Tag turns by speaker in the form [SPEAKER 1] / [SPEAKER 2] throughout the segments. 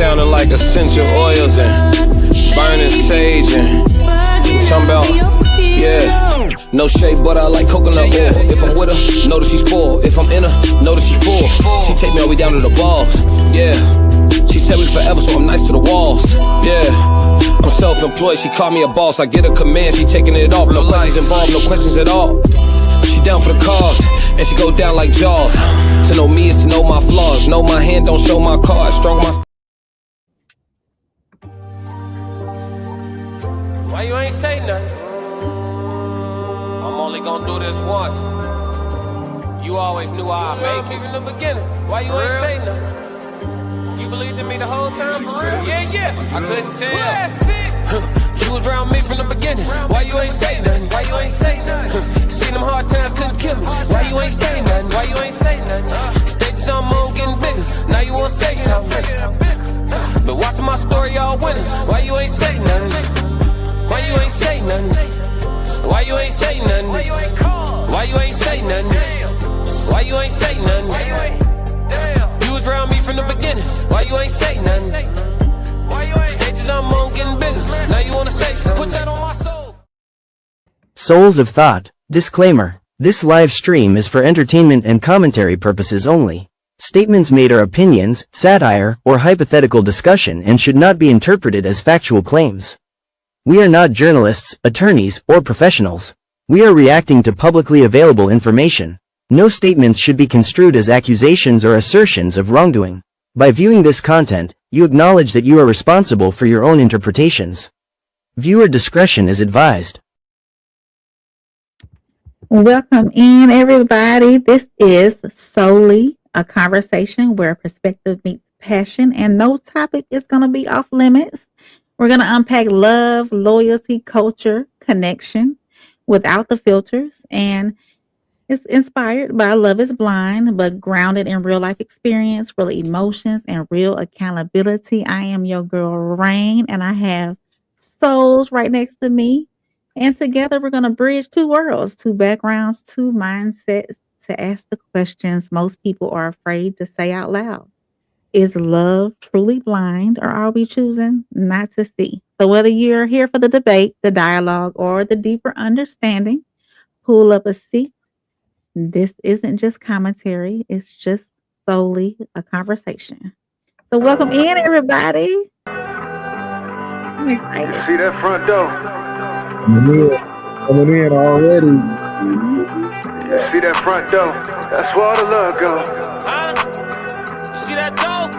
[SPEAKER 1] sounding like essential oils and burning sage and talking about, yeah. No shade, but I like coconut oil. If I'm with her, know that she's spoiled. If I'm in her, know that she's full. She take me all the way down to the balls, yeah. She tell me forever, so I'm nice to the walls, yeah. I'm self-employed, she call me a boss. I get a command, she taking it off. No questions involved, no questions at all. She down for the cause, and she go down like Jaws. To know me is to know my flaws. Know my hand, don't show my cards. Strong my... Why you ain't say nothing? I'm only gonna do this once. You always knew I'd make it in the beginning. Why you ain't say nothing? You believed in me the whole time? Yeah. I couldn't tell. You was around me from the beginning. Why you ain't say nothing? Why you ain't say nothing? Seen them hard times, couldn't kill me. Why you ain't say nothing? Why you ain't say nothing? Stages on moon getting bigger. Now you wanna say something. But watching my story, y'all winning. Why you ain't say nothing? Why you ain't say nothing? Why you ain't say nothing? Why you ain't call? Why you ain't say nothing? Why you ain't say nothing? You was around me from the beginning. Why you ain't say nothing? Stages on moon getting bigger. Now you wanna say something. Put that on my soul.
[SPEAKER 2] Souls of Thought. Disclaimer. This live stream is for entertainment and commentary purposes only. Statements made are opinions, satire, or hypothetical discussion and should not be interpreted as factual claims. We are not journalists, attorneys, or professionals. We are reacting to publicly available information. No statements should be construed as accusations or assertions of wrongdoing. By viewing this content, you acknowledge that you are responsible for your own interpretations. Viewer discretion is advised.
[SPEAKER 3] Welcome in, everybody. This is solely a conversation where perspective meets passion, and no topic is going to be off limits. We're going to unpack love, loyalty, culture, connection without the filters, and it's inspired by Love is Blind, but grounded in real life experience, real emotions, and real accountability. I am your girl, Rain, and I have souls right next to me. And together we're going to bridge two worlds, two backgrounds, two mindsets to ask the questions most people are afraid to say out loud. Is love truly blind, or are we choosing not to see? So whether you're here for the debate, the dialogue, or the deeper understanding, pull up a seat. This isn't just commentary. It's just solely a conversation. So welcome in, everybody. I'm excited.
[SPEAKER 4] See that front door?
[SPEAKER 5] Coming in already.
[SPEAKER 4] See that front door? That's where all the love goes.
[SPEAKER 1] Huh? You see that door?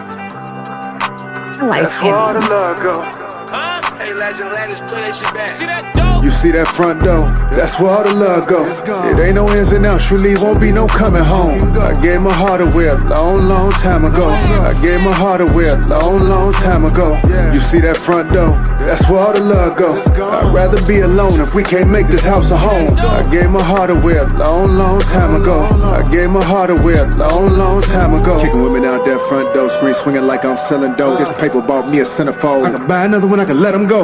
[SPEAKER 3] I like
[SPEAKER 4] That's where all the love goes.
[SPEAKER 1] Huh?
[SPEAKER 4] Hey, legend, let's play that shit back.
[SPEAKER 1] See that door?
[SPEAKER 4] You see that front door? That's where all the love goes. It ain't no ins and outs, surely won't be no coming home. I gave my heart away a long time ago. I gave my heart away a long time ago. You see that front door? That's where all the love goes. I'd rather be alone if we can't make this house a home. I gave my heart away a long time ago. I gave my heart away a long time ago. Kicking women out that front door, screen swinging like I'm selling dope. This paper bought me a centerfold. I can buy another one, I can let them go.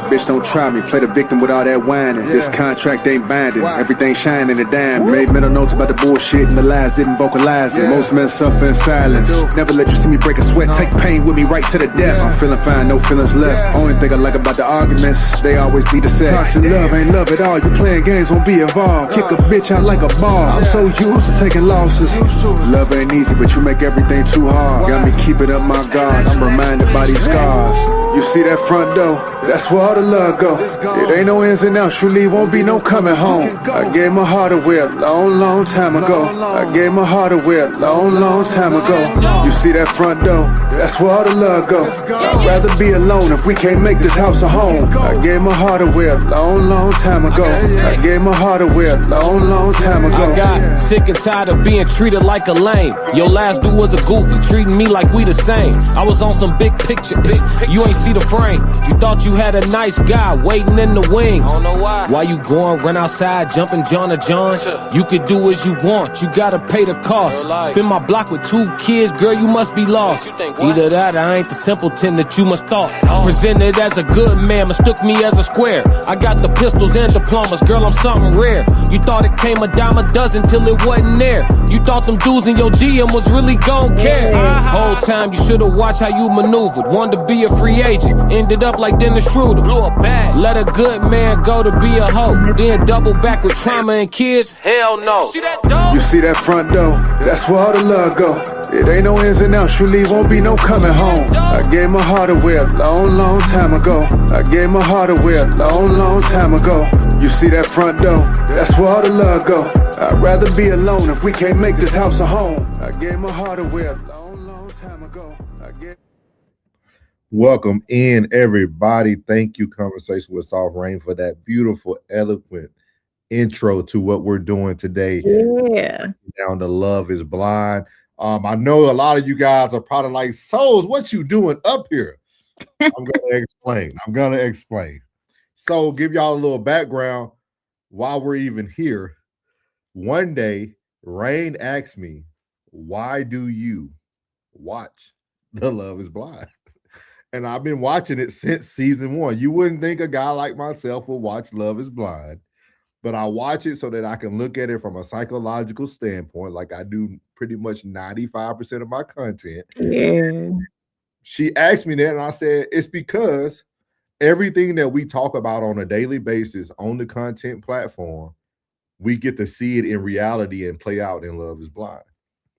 [SPEAKER 4] Bitch, don't try me, play the victim with all that whining. This contract ain't binding, everything shining and damn. Made mental notes about the bullshit and the lies, didn't vocalize it. Most men suffer in silence. Never let you see me break a sweat, take pain with me right to the death. I'm feeling fine, no feelings left. Only thing I like about the arguments, they always be the sex. And love ain't love at all, you playing games, won't be involved. Kick a bitch out like a ball, I'm so used to taking losses. Love ain't easy, but you make everything too hard. Got me keeping up my guard, I'm reminded by these scars. You see that front door? That's where all the love go. It ain't no ins and outs, surely won't be no coming home. I gave my heart away a long time ago. I gave my heart away a long time ago. You see that front door? That's where all the love go. I'd rather be alone if we can't make this house a home. I gave my heart away a long time ago. I gave my heart away a long time ago.
[SPEAKER 1] I got sick and tired of being treated like a lame. Your last dude was a goofy, treating me like we the same. I was on some big picture. You ain't see see the frame. You thought you had a nice guy waiting in the wings. I don't know why. Why you going, run outside, jumping John or John? You could do as you want, you gotta pay the cost. Spin my block with 2 kids, girl, you must be lost. Either that or I ain't the simpleton that you must thought. Presented as a good man, mistook me as a square. I got the pistols and diplomas, girl, I'm something rare. You thought it came a dime a dozen till it wasn't there. You thought them dudes in your DM was really gon' care. Whole time you should've watched how you maneuvered. Wanted to be a free agent, ended up like Dennis Schroeder. Let a good man go to be a hoe, then double back with trauma and kids? Hell no.
[SPEAKER 4] You see that front door? That's where all the love go. It ain't no ins and outs, you leave, won't be no coming home. I gave my heart away a long time ago. I gave my heart away a long time ago. You see that front door? That's where all the love go. I'd rather be alone if we can't make this house a home. I gave my heart away a long time ago.
[SPEAKER 5] Welcome in, everybody. Thank you, Conversation with Soft Rain, for that beautiful, eloquent intro to what we're doing today.
[SPEAKER 3] Yeah.
[SPEAKER 5] Down to Love is Blind. I know a lot of you guys are probably like, Souls, what you doing up here? I'm going to explain. So give y'all a little background while we're even here. One day, Rain asked me, why do you watch The Love is Blind? And I've been watching it since season 1. You wouldn't think a guy like myself would watch Love is Blind, but I watch it so that I can look at it from a psychological standpoint, like I do pretty much 95% of my content.
[SPEAKER 3] Yeah.
[SPEAKER 5] She asked me that, and I said, it's because everything that we talk about on a daily basis on the content platform, we get to see it in reality and play out in Love is Blind.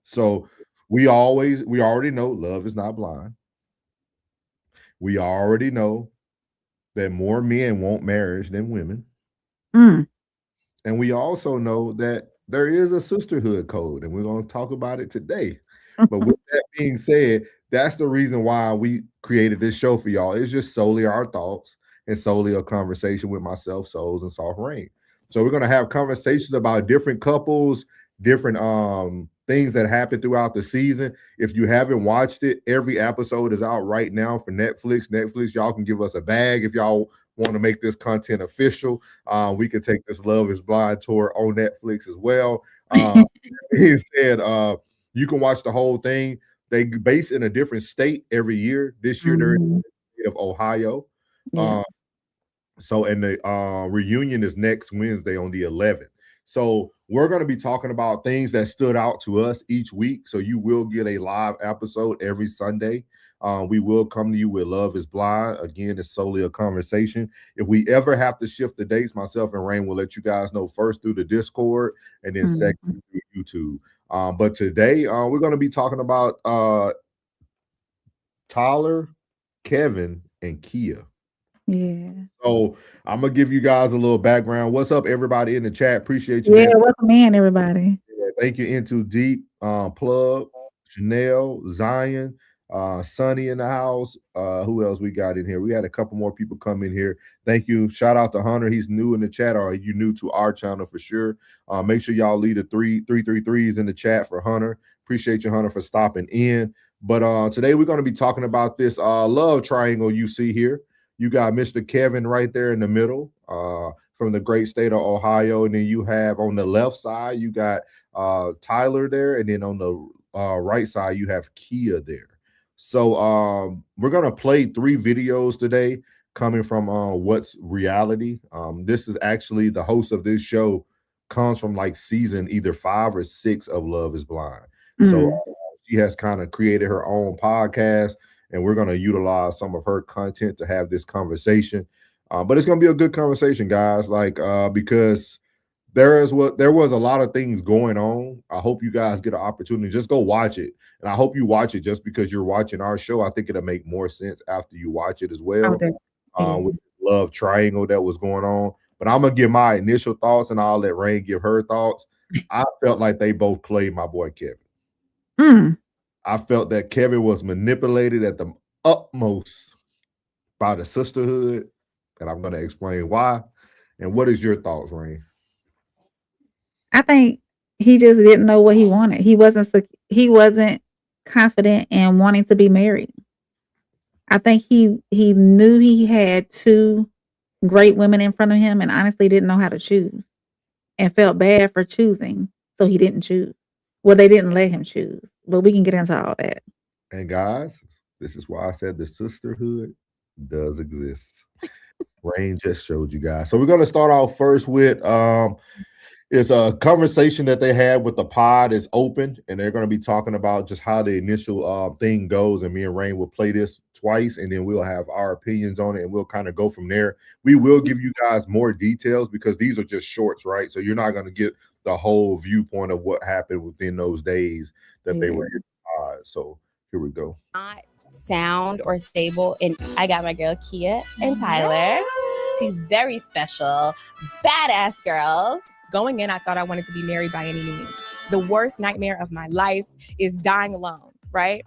[SPEAKER 5] So we already know love is not blind. We already know that more men want marriage than women. And we also know that there is a sisterhood code, and we're going to talk about it today. But with that being said, that's the reason why we created this show for y'all. It's just solely our thoughts and solely a conversation with myself, Souls, and Soft Rain. So we're going to have conversations about different couples, different things that happen throughout the season. If you haven't watched it, every episode is out right now for Netflix. Netflix, y'all can give us a bag if y'all want to make this content official. We can take this Love is Blind tour on Netflix as well. He said you can watch the whole thing. They base in a different state every year. This year they're in the state of Ohio.
[SPEAKER 3] Yeah.
[SPEAKER 5] And the reunion is next Wednesday on the 11th. So we're going to be talking about things that stood out to us each week. So you will get a live episode every Sunday. We will come to you with Love is Blind. Again, it's solely a conversation. If we ever have to shift the dates, myself and Rain will let you guys know first through the Discord and then second through YouTube. But today we're going to be talking about Tyler, Kevin, and Kia.
[SPEAKER 3] Yeah.
[SPEAKER 5] So I'm going to give you guys a little background. What's up, everybody in the chat? Appreciate you.
[SPEAKER 3] Yeah, welcome in, everybody.
[SPEAKER 5] Yeah, thank you, Into Deep, Plug, Chanel, Zion, Sonny in the house. Who else we got in here? We had a couple more people come in here. Thank you. Shout out to Hunter. He's new in the chat, or you new to our channel for sure. Make sure y'all leave the 333s in the chat for Hunter. Appreciate you, Hunter, for stopping in. But today we're going to be talking about this love triangle you see here. You got Mr. Kevin right there in the middle from the great state of Ohio. And then you have on the left side, you got Tyler there. And then on the right side, you have Kia there. So we're going to play 3 videos today coming from What's Reality. This is actually the host of this show comes from like season either 5 or 6 of Love is Blind. So she has kind of created her own podcast. And we're going to utilize some of her content to have this conversation. But it's going to be a good conversation, guys, because there was a lot of things going on. I hope you guys get an opportunity. Just go watch it. And I hope you watch it just because you're watching our show. I think it'll make more sense after you watch it as well. With the love triangle that was going on. But I'm going to give my initial thoughts and I'll let Rain give her thoughts. I felt like they both played my boy Kevin. I felt that Kevin was manipulated at the utmost by the sisterhood, and I'm going to explain why. And what is your thoughts, Rain?
[SPEAKER 3] I think he just didn't know what he wanted. He wasn't confident in wanting to be married. I think he knew he had two great women in front of him and honestly didn't know how to choose and felt bad for choosing. So he didn't choose. Well, they didn't let him choose, but we can get into all that.
[SPEAKER 5] And guys, this is why I said the sisterhood does exist. Rain just showed you guys. So we're going to start off first with it's a conversation that they had with the pod is open, and they're going to be talking about just how the initial thing goes. And me and Rain will play this twice, and then we'll have our opinions on it, and we'll kind of go from there. We will give you guys more details because these are just shorts, right? So you're not going to get the whole viewpoint of what happened within those days that they were in the pod. So here we go.
[SPEAKER 6] Not sound or stable, and I got my girl Kia and Tyler, two very special, badass girls. Going in, I thought I wanted to be married by any means. The worst nightmare of my life is dying alone, right?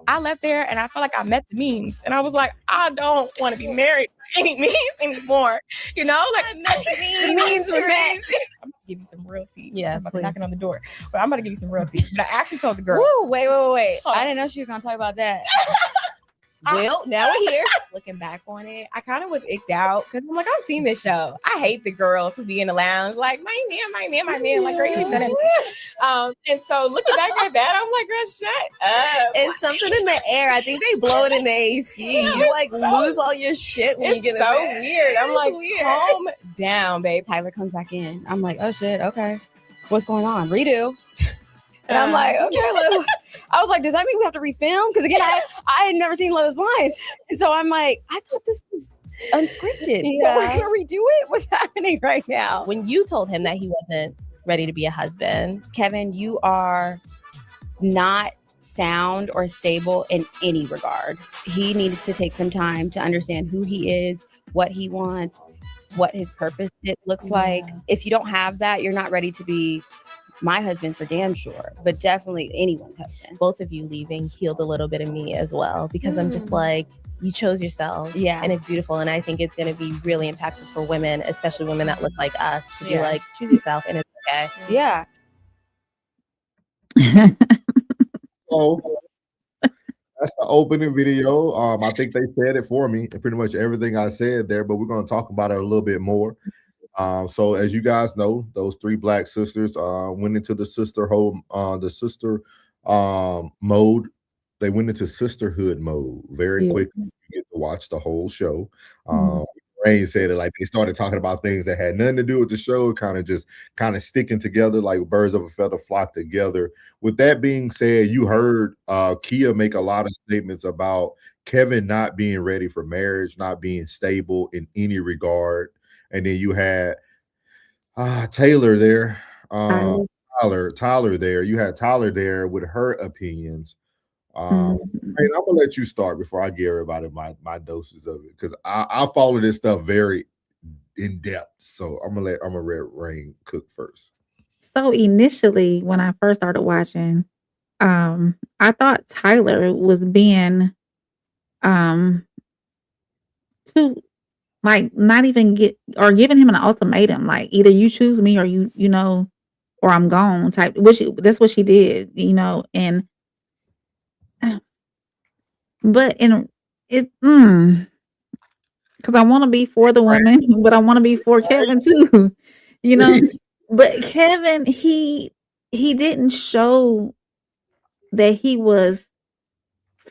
[SPEAKER 6] I left there and I felt like I met the means. And I was like, I don't want to be married by any means anymore. You know, like the means were met. I'm about to give you some real tea.
[SPEAKER 7] Yeah,
[SPEAKER 6] I'm about to knocking on the door. But I'm about to give you some real tea. But I actually told the girl.
[SPEAKER 7] Woo, wait. I didn't know she was going to talk about that.
[SPEAKER 6] Well, now we're here. Looking back on it, I kind of was icked out because I'm like, I've seen this show. I hate the girls who be in the lounge like, my man, like, girl, you done it. And so looking back at that, I'm like, girl, shut up.
[SPEAKER 7] It's something in the air. I think they blow it in the AC.
[SPEAKER 6] Yeah,
[SPEAKER 7] you like lose all your shit when you get
[SPEAKER 6] It's so
[SPEAKER 7] in
[SPEAKER 6] weird. I'm like,
[SPEAKER 7] weird.
[SPEAKER 6] calm down, babe.
[SPEAKER 7] Tyler comes back in. I'm like, oh shit, okay. What's going on? Redo. And I'm like, okay. I was like, does that mean we have to refilm? Because again, I had never seen Love is Blind. And so I'm like, I thought this was unscripted.
[SPEAKER 6] Yeah.
[SPEAKER 7] But we're going to redo it? What's happening right now?
[SPEAKER 8] When you told him that he wasn't ready to be a husband,
[SPEAKER 7] Kevin, you are not sound or stable in any regard. He needs to take some time to understand who he is, what he wants, what his purpose it looks like. If you don't have that, you're not ready to be my husband for damn sure, but definitely anyone's husband.
[SPEAKER 8] both of you leaving healed a little bit of me as well, because I'm just like, you chose yourselves.
[SPEAKER 7] Yeah.
[SPEAKER 8] And it's beautiful. And I think it's going to be really impactful for women, especially women that look like us, to be like, choose yourself and it's okay.
[SPEAKER 7] Yeah.
[SPEAKER 5] So that's the opening video. I think they said it for me, and pretty much everything I said there, but we're going to talk about it a little bit more. So as you guys know, those three black sisters went into the mode. They went into sisterhood mode very quickly. You get to watch the whole show. Rain said it like they started talking about things that had nothing to do with the show, kind of sticking together like birds of a feather flock together. With that being said, you heard Kia make a lot of statements about Kevin not being ready for marriage, not being stable in any regard. And then you had Taylor there, Tyler there. You had Tyler there with her opinions. And I'm gonna let you start before I give everybody my doses of it, because I follow this stuff very in depth. So I'm gonna let Rain cook first.
[SPEAKER 3] So initially, when I first started watching, I thought Tyler was being too, like, not even giving him an ultimatum, like either you choose me or you know, or I'm gone type. That's what she did, you know, and but in it, because I want to be for the woman, but I want to be for Kevin too, you know. But Kevin, he didn't show that he was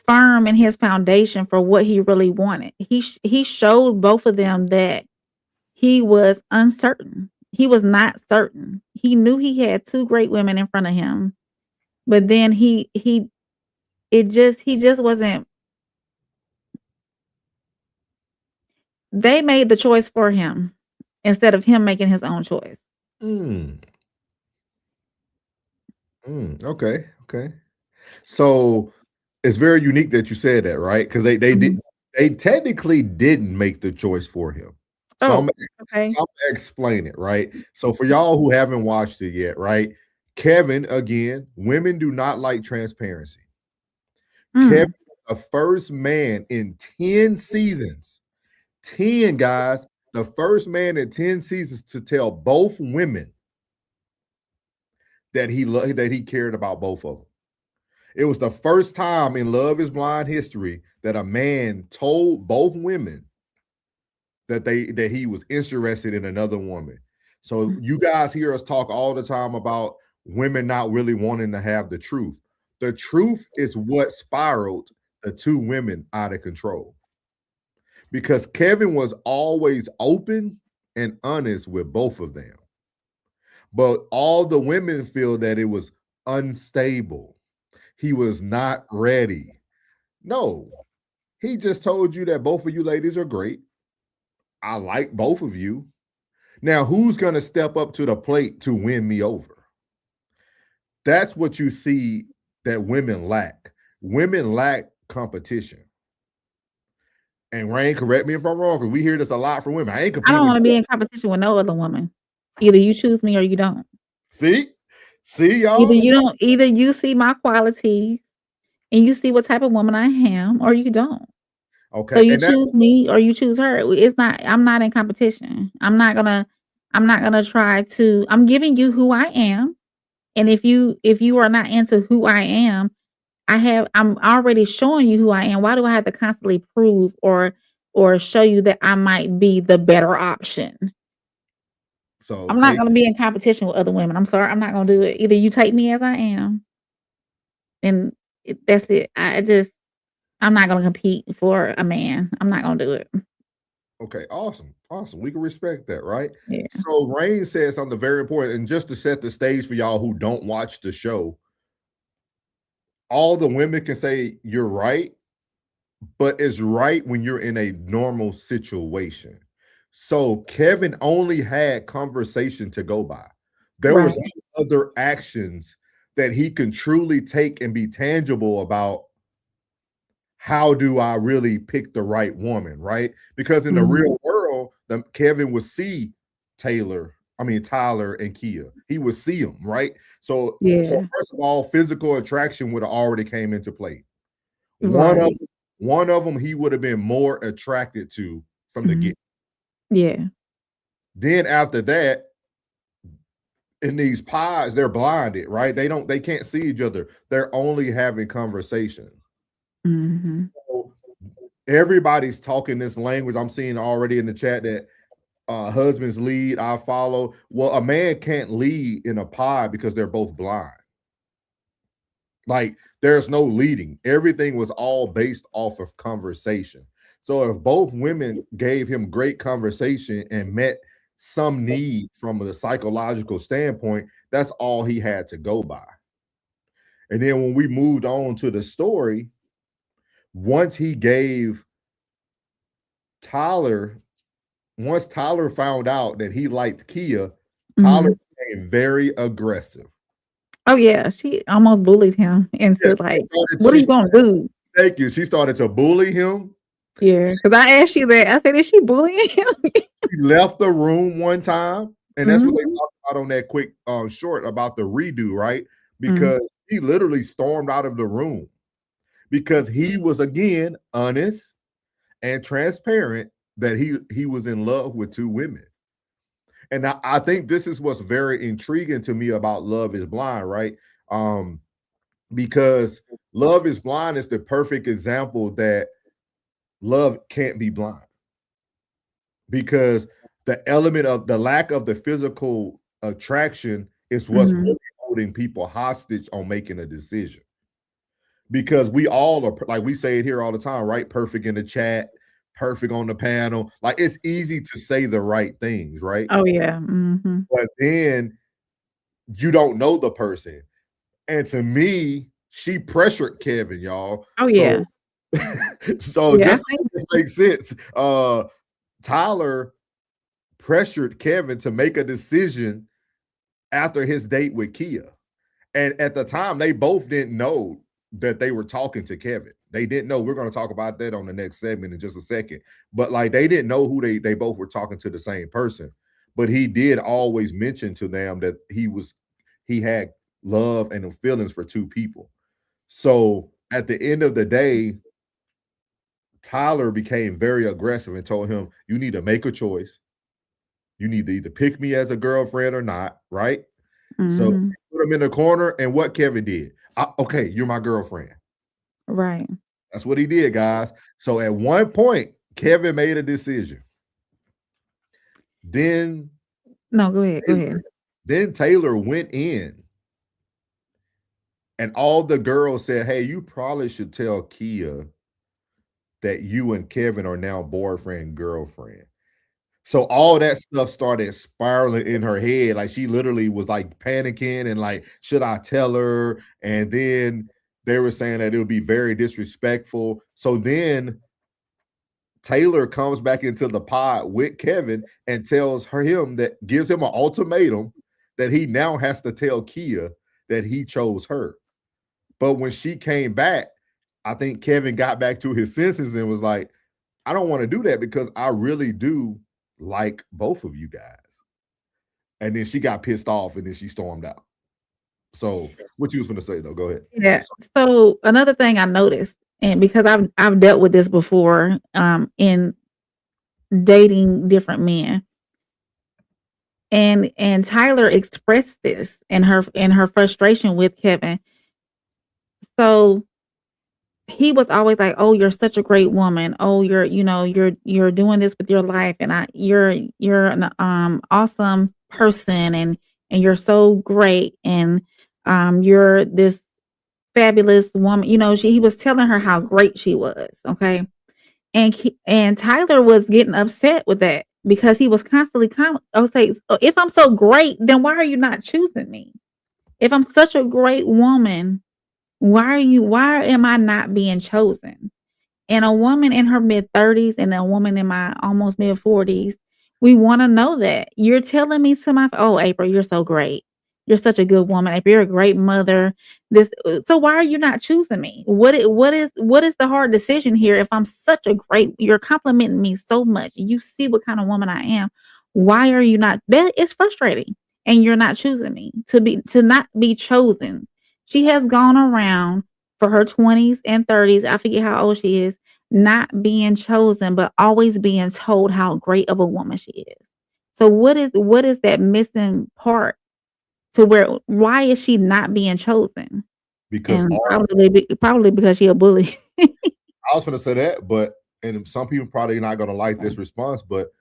[SPEAKER 3] firm in his foundation for what he really wanted. He showed both of them that he was uncertain. He was not certain. He knew he had two great women in front of him, but then he just wasn't. They made the choice for him instead of him making his own choice.
[SPEAKER 5] Okay. So it's very unique that you said that, right? Because they technically didn't make the choice for him. So I'm gonna explain it, right? So for y'all who haven't watched it yet, right? Kevin, again, women do not like transparency. Kevin, the first man in 10 seasons. 10 guys, the first man in 10 seasons to tell both women that he cared about both of them. It was the first time in Love is Blind history that a man told both women that he was interested in another woman. So you guys hear us talk all the time about women not really wanting to have the truth. The truth is what spiraled the two women out of control. Because Kevin was always open and honest with both of them. But all the women feel that it was unstable. He was not ready. No, he just told you that both of you ladies are great. I like both of you. Now, who's going to step up to the plate to win me over? That's what you see that women lack. Women lack competition. And Rain, correct me if I'm wrong, because we hear this a lot from women. I ain't competing.
[SPEAKER 3] I don't want to be in competition with no other woman. Either you choose me or you don't.
[SPEAKER 5] See, y'all.
[SPEAKER 3] Either you see my qualities and you see what type of woman I am, or you don't.
[SPEAKER 5] Okay.
[SPEAKER 3] So you choose me or you choose her. I'm not in competition. I'm not gonna try to. I'm giving you who I am. And if you are not into who I am, I'm already showing you who I am. Why do I have to constantly prove or show you that I might be the better option? So I'm not going to be in competition with other women. I'm sorry. I'm not going to do it. Either you take me as I am, and that's it. I'm not going to compete for a man. I'm not going to do it.
[SPEAKER 5] Okay, awesome. We can respect that, right?
[SPEAKER 3] Yeah.
[SPEAKER 5] So Rain said something very important, and just to set the stage for y'all who don't watch the show, all the women can say you're right, but it's right when you're in a normal situation. So Kevin only had conversation to go by. There was no other actions that he can truly take and be tangible about. How do I really pick the right woman, right? Because in the real world, Kevin would see Tyler and Kia. He would see them, right? So first of all, physical attraction would have already came into play. One of them he would have been more attracted to from the get.
[SPEAKER 3] Yeah.
[SPEAKER 5] Then after that, in these pods, they're blinded, right? They can't see each other. They're only having conversation. So everybody's talking this language. I'm seeing already in the chat that husbands lead, I follow. Well, a man can't lead in a pod because they're both blind. Like there's no leading. Everything was all based off of conversation. So if both women gave him great conversation and met some need from a psychological standpoint, that's all he had to go by. And then when we moved on to the story, once Tyler found out that he liked Kia, Tyler became very aggressive.
[SPEAKER 3] Oh yeah, she almost bullied him and said like, "What are you gonna do?"
[SPEAKER 5] Thank you. She started to bully him.
[SPEAKER 3] Yeah, because I asked you that. I said, "Is she bullying him?"
[SPEAKER 5] He left the room one time, and that's what they talked about on that quick short about the redo, right? Because he literally stormed out of the room because he was again honest and transparent that he was in love with two women. And I think this is what's very intriguing to me about Love is Blind, right? Because Love is Blind is the perfect example that love can't be blind. Because the element of the lack of the physical attraction is what's really holding people hostage on making a decision. Because we all are, like we say it here all the time, right? Perfect in the chat, perfect on the panel. Like it's easy to say the right things, right?
[SPEAKER 3] Oh yeah.
[SPEAKER 5] But then you don't know the person. And to me, she pressured Kevin, y'all.
[SPEAKER 3] Oh yeah.
[SPEAKER 5] So just to make this make sense, Tyler pressured Kevin to make a decision after his date with Kia. And at the time, they both didn't know that they were talking to Kevin. They didn't know. We're going to talk about that on the next segment in just a second. But like they didn't know who they both were talking to the same person. But he did always mention to them that he had love and feelings for two people. So at the end of the day, Tyler became very aggressive and told him, you need to make a choice. You need to either pick me as a girlfriend or not, right? So put him in the corner. And what Kevin did, Okay, you're my girlfriend.
[SPEAKER 3] Right.
[SPEAKER 5] That's what he did, guys. So at one point, Kevin made a decision. Then
[SPEAKER 3] No, go ahead. Go ahead.
[SPEAKER 5] Then Taylor went in and all the girls said, hey, you probably should tell Kia that you and Kevin are now boyfriend, girlfriend. So all that stuff started spiraling in her head. Like she literally was like panicking and like, should I tell her? And then they were saying that it would be very disrespectful. So then Taylor comes back into the pod with Kevin and tells him that gives him an ultimatum that he now has to tell Kia that he chose her. But when she came back, I think Kevin got back to his senses and was like, I don't want to do that because I really do like both of you guys. And then she got pissed off and then she stormed out. So what you was going to say though? Go ahead.
[SPEAKER 3] Yeah. So another thing I noticed, and because I've dealt with this before, in dating different men, and Tyler expressed this in her frustration with Kevin. So he was always like, "Oh, you're such a great woman. Oh, you're doing this with your life, and you're an awesome person, and you're so great, and you're this fabulous woman." He was telling her how great she was. Okay, and Tyler was getting upset with that because he was constantly say, if I'm so great, then why are you not choosing me? If I'm such a great woman, why am I not being chosen? And a woman in her mid-30s and a woman in my almost mid-40s, we want to know that. You're telling me oh, April, you're so great. You're such a good woman. April, you're a great mother. So why are you not choosing me? What is the hard decision here? If I'm such a great, you're complimenting me so much. You see what kind of woman I am. Why are you not? That is frustrating. And you're not choosing me to not be chosen. She has gone around for her 20s and 30s. I forget how old she is, not being chosen, but always being told how great of a woman she is. So what is that missing part to why is she not being chosen?
[SPEAKER 5] Because
[SPEAKER 3] And probably because she a bully.
[SPEAKER 5] I was going to say that, and some people probably not going to like this response, but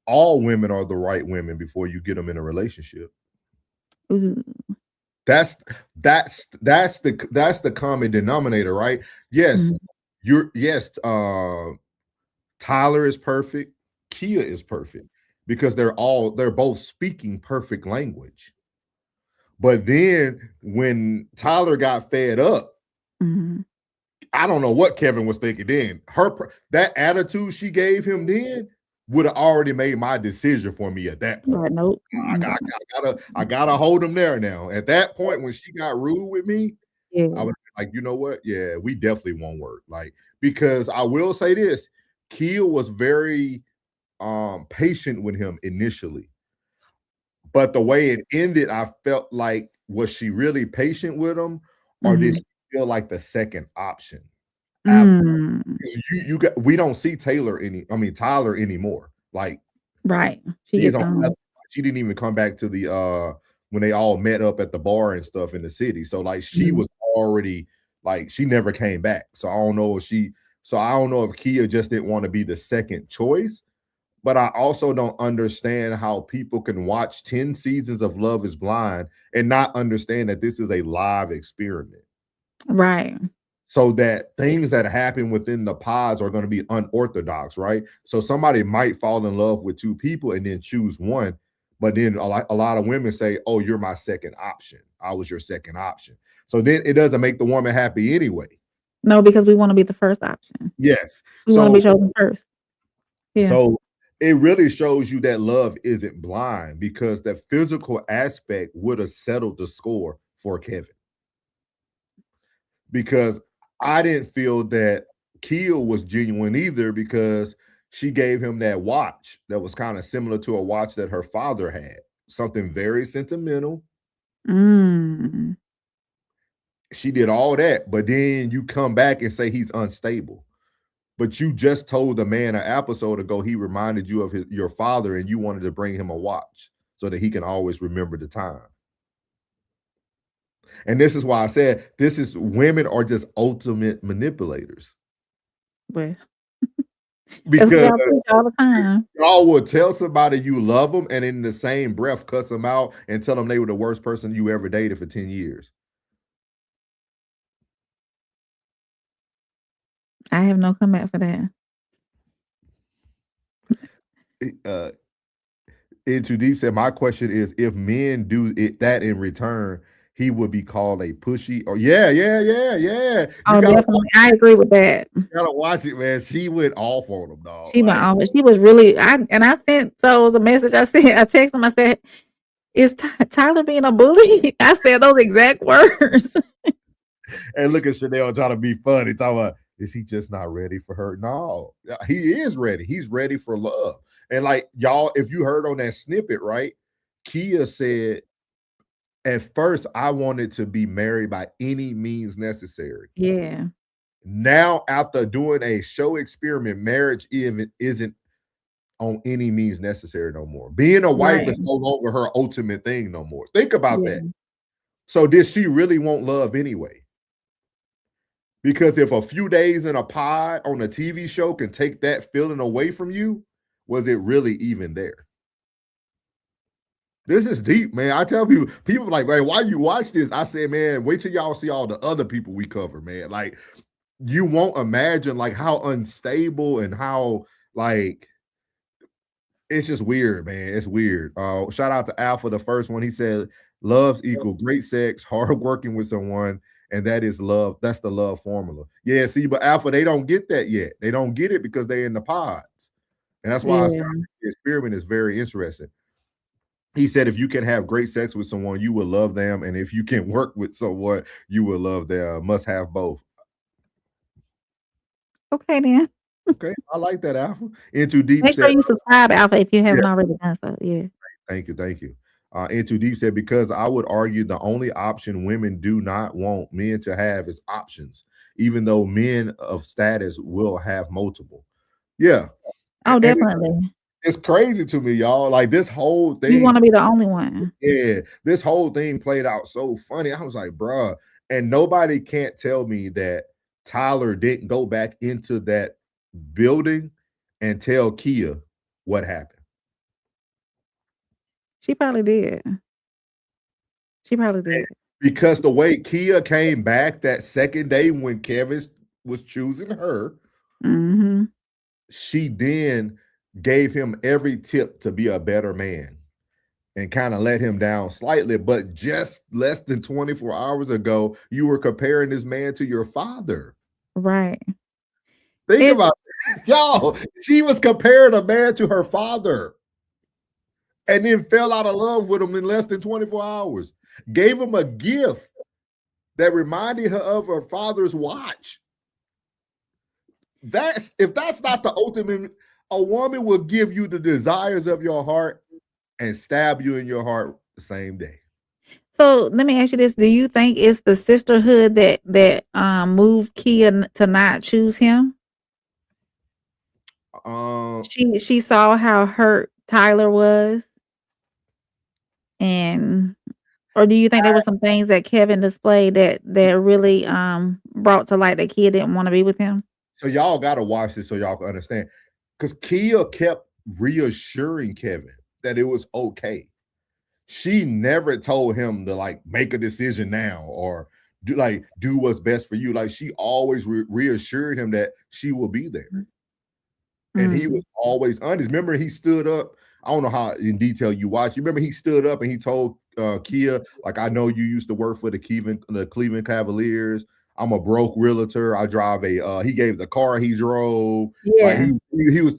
[SPEAKER 5] all women are the right women before you get them in a relationship.
[SPEAKER 3] Ooh.
[SPEAKER 5] That's the common denominator, right? Yes, Tyler is perfect, Kia is perfect because they're both speaking perfect language. But then when Tyler got fed up, I don't know what Kevin was thinking then. That attitude she gave him then would have already made my decision for me at that point.
[SPEAKER 3] Nope.
[SPEAKER 5] I gotta hold him there now. At that point, when she got rude with me, I was like, you know what? Yeah, we definitely won't work. Like, because I will say this, Kia was very patient with him initially. But the way it ended, I felt like, was she really patient with him, or did she feel like the second option? We don't see Tyler anymore. Like,
[SPEAKER 3] right. She
[SPEAKER 5] didn't even come back to the when they all met up at the bar and stuff in the city. So like she was already like she never came back. So I don't know if Kia just didn't want to be the second choice. But I also don't understand how people can watch 10 seasons of Love is Blind and not understand that this is a live experiment.
[SPEAKER 3] Right.
[SPEAKER 5] So that things that happen within the pods are going to be unorthodox, right? So somebody might fall in love with two people and then choose one. But then a lot of women say, oh, you're my second option. I was your second option. So then it doesn't make the woman happy anyway.
[SPEAKER 3] No, because we want to be the first option.
[SPEAKER 5] Yes.
[SPEAKER 3] We want to be chosen first. Yeah.
[SPEAKER 5] So it really shows you that love isn't blind because the physical aspect would have settled the score for Kevin. Because I didn't feel that Kia was genuine either because she gave him that watch that was kind of similar to a watch that her father had. Something very sentimental. She did all that, but then you come back and say he's unstable. But you just told the man an episode ago he reminded you of your father and you wanted to bring him a watch so that he can always remember the time. And this is why I said this is women are just ultimate manipulators.
[SPEAKER 3] Well, that's what
[SPEAKER 5] Because
[SPEAKER 3] y'all preach all the time.
[SPEAKER 5] y'all will tell somebody you love them and in the same breath cuss them out and tell them they were the worst person you ever dated for 10 years.
[SPEAKER 3] I have no comment for that.
[SPEAKER 5] Into Deep said, my question is if men do that in return, he would be called a pushy. Or yeah. You
[SPEAKER 3] Oh, definitely. I agree with that.
[SPEAKER 5] gotta watch it, man. She went off on him, dog.
[SPEAKER 3] She was really. I sent Souls a message. I texted him. I said, "Is Tyler being a bully?" I said those exact words.
[SPEAKER 5] And look at Chanel trying to be funny, talking about, is he just not ready for her? No, he is ready. He's ready for love. And like y'all, if you heard on that snippet, right? Kia said, at first I wanted to be married by any means necessary.
[SPEAKER 3] Yeah.
[SPEAKER 5] Now, after doing a show experiment, marriage even isn't on any means necessary no more. Being a wife is no longer her ultimate thing no more. Think about that. So did she really want love anyway? Because if a few days in a pod on a TV show can take that feeling away from you, was it really even there? This is deep, man. I tell people like, man, why you watch this? I say, man, wait till y'all see all the other people we cover, man. Like, you won't imagine like how unstable and how like it's just weird, man. It's weird. Shout out to Alpha, the first one. He said, love's equal great sex, hard working with someone, and that is love. That's the love formula. Yeah, see, but Alpha, they don't get that yet. They don't get it because they're in the pods. And that's why I said the experiment is very interesting. He said, if you can have great sex with someone, you will love them. And if you can work with someone, you will love them. Must have both.
[SPEAKER 3] Okay, then.
[SPEAKER 5] Okay, I like that, Alpha. Into Deep
[SPEAKER 3] Make sure you subscribe, Alpha, if you haven't already done so. Yeah.
[SPEAKER 5] Thank you. Into Deep said, because I would argue the only option women do not want men to have is options, even though men of status will have multiple. Yeah.
[SPEAKER 3] Oh, definitely.
[SPEAKER 5] It's crazy to me, y'all. Like this whole thing.
[SPEAKER 3] You want to be the only one.
[SPEAKER 5] Yeah. This whole thing played out so funny. I was like, bruh. And nobody can't tell me that Tyler didn't go back into that building and tell Kia what happened.
[SPEAKER 3] She probably did.
[SPEAKER 5] Because the way Kia came back that second day when Kevin was choosing her, she then gave him every tip to be a better man and kind of let him down slightly. But just less than 24 hours ago, you were comparing this man to your father.
[SPEAKER 3] Right.
[SPEAKER 5] Think about it. Y'all, she was comparing a man to her father and then fell out of love with him in less than 24 hours. Gave him a gift that reminded her of her father's watch. If that's not the ultimate, a woman will give you the desires of your heart and stab you in your heart the same day.
[SPEAKER 3] So let me ask you this: do you think it's the sisterhood that moved Kia to not choose him? She saw how hurt Tyler was, or do you think there were some things that Kevin displayed that really brought to light that Kia didn't want to be with him?
[SPEAKER 5] So y'all got to watch this so y'all can understand, because Kia kept reassuring Kevin that it was okay. She never told him to like make a decision now or do what's best for you. Like she always reassured him that she will be there. And he was always honest. Remember, he stood up. I don't know how in detail you watch. You remember he stood up and he told Kia, like, I know you used to work for the Cleveland Cavaliers. I'm a broke realtor. I drive he gave the car he drove.
[SPEAKER 3] Yeah.
[SPEAKER 5] Like he was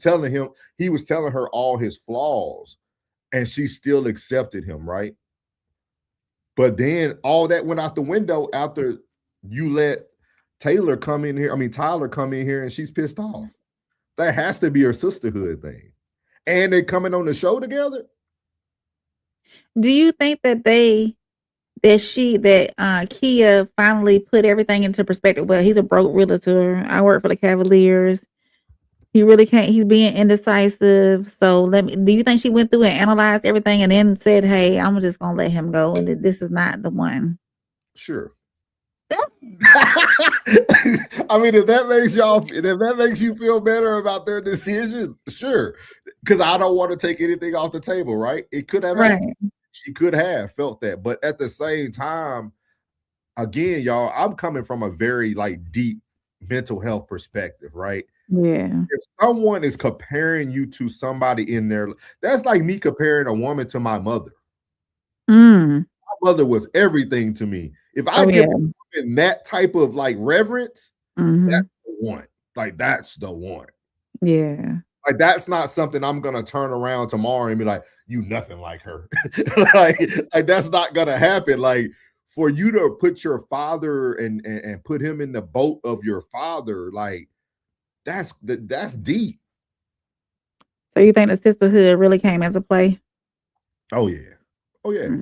[SPEAKER 5] telling her all his flaws, and she still accepted him, right? But then all that went out the window after you let Tyler come in here, and she's pissed off. That has to be her sisterhood thing. And they're coming on the show together.
[SPEAKER 3] Do you think that Kia finally put everything into perspective? Well, he's a broke realtor. I work for the Cavaliers. He really can't. He's being indecisive. So do you think she went through and analyzed everything and then said, hey, I'm just going to let him go. And this is not the one.
[SPEAKER 5] Sure. I mean, if that makes you feel better about their decision, sure. Because I don't want to take anything off the table, right? It could have happened. She could have felt that, but at the same time, again, y'all, I'm coming from a very like deep mental health perspective, right?
[SPEAKER 3] Yeah.
[SPEAKER 5] If someone is comparing you to somebody in there, that's like me comparing a woman to my mother.
[SPEAKER 3] My
[SPEAKER 5] mother was everything to me. If I give that type of like reverence, that's the one. Like that's the one.
[SPEAKER 3] Yeah.
[SPEAKER 5] Like that's not something I'm gonna turn around tomorrow and be like, you nothing like her. like that's not gonna happen. Like for you to put your father and put him in the boat of your father, like that's deep.
[SPEAKER 3] So you think the sisterhood really came into play?
[SPEAKER 5] Oh yeah. Oh yeah.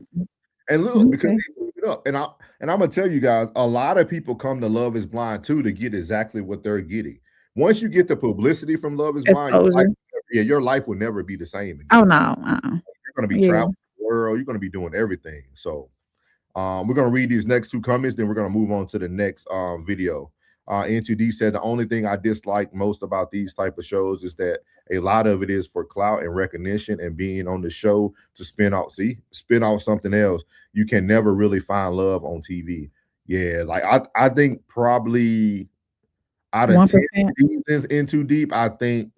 [SPEAKER 5] And look, because they move it up. And I'm gonna tell you guys, a lot of people come to Love is Blind too to get exactly what they're getting. Once you get the publicity from Love is Blind, your life will never be the same again.
[SPEAKER 3] Oh no.
[SPEAKER 5] You're gonna be traveling the world, you're gonna be doing everything. So we're gonna read these next two comments, then we're gonna move on to the next video. N2D said the only thing I dislike most about these type of shows is that a lot of it is for clout and recognition and being on the show to spin off something else. You can never really find love on TV. Yeah, like I think probably out of 10 seasons in Too Deep, I think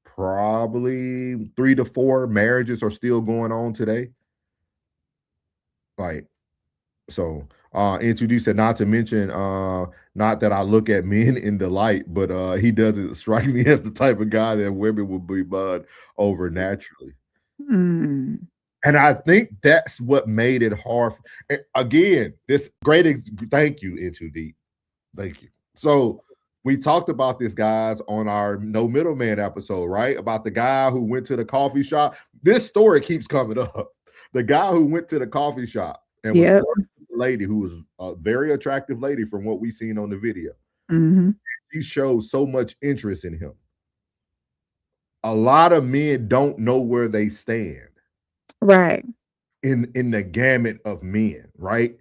[SPEAKER 5] probably 3 to 4 marriages are still going on today. Like, so N2D said, not to mention, not that I look at men in the light, but he doesn't strike me as the type of guy that women would be bud over naturally. And I think that's what made it hard. Again, this thank you, N2D. Thank you. So we talked about this, guys, on our No Middleman episode, right? About the guy who went to the coffee shop. This story keeps coming up. The guy who went to the coffee shop and was a lady who was a very attractive lady from what we seen on the video. She showed so much interest in him. A lot of men don't know where they stand.
[SPEAKER 3] Right.
[SPEAKER 5] In the gamut of men, right?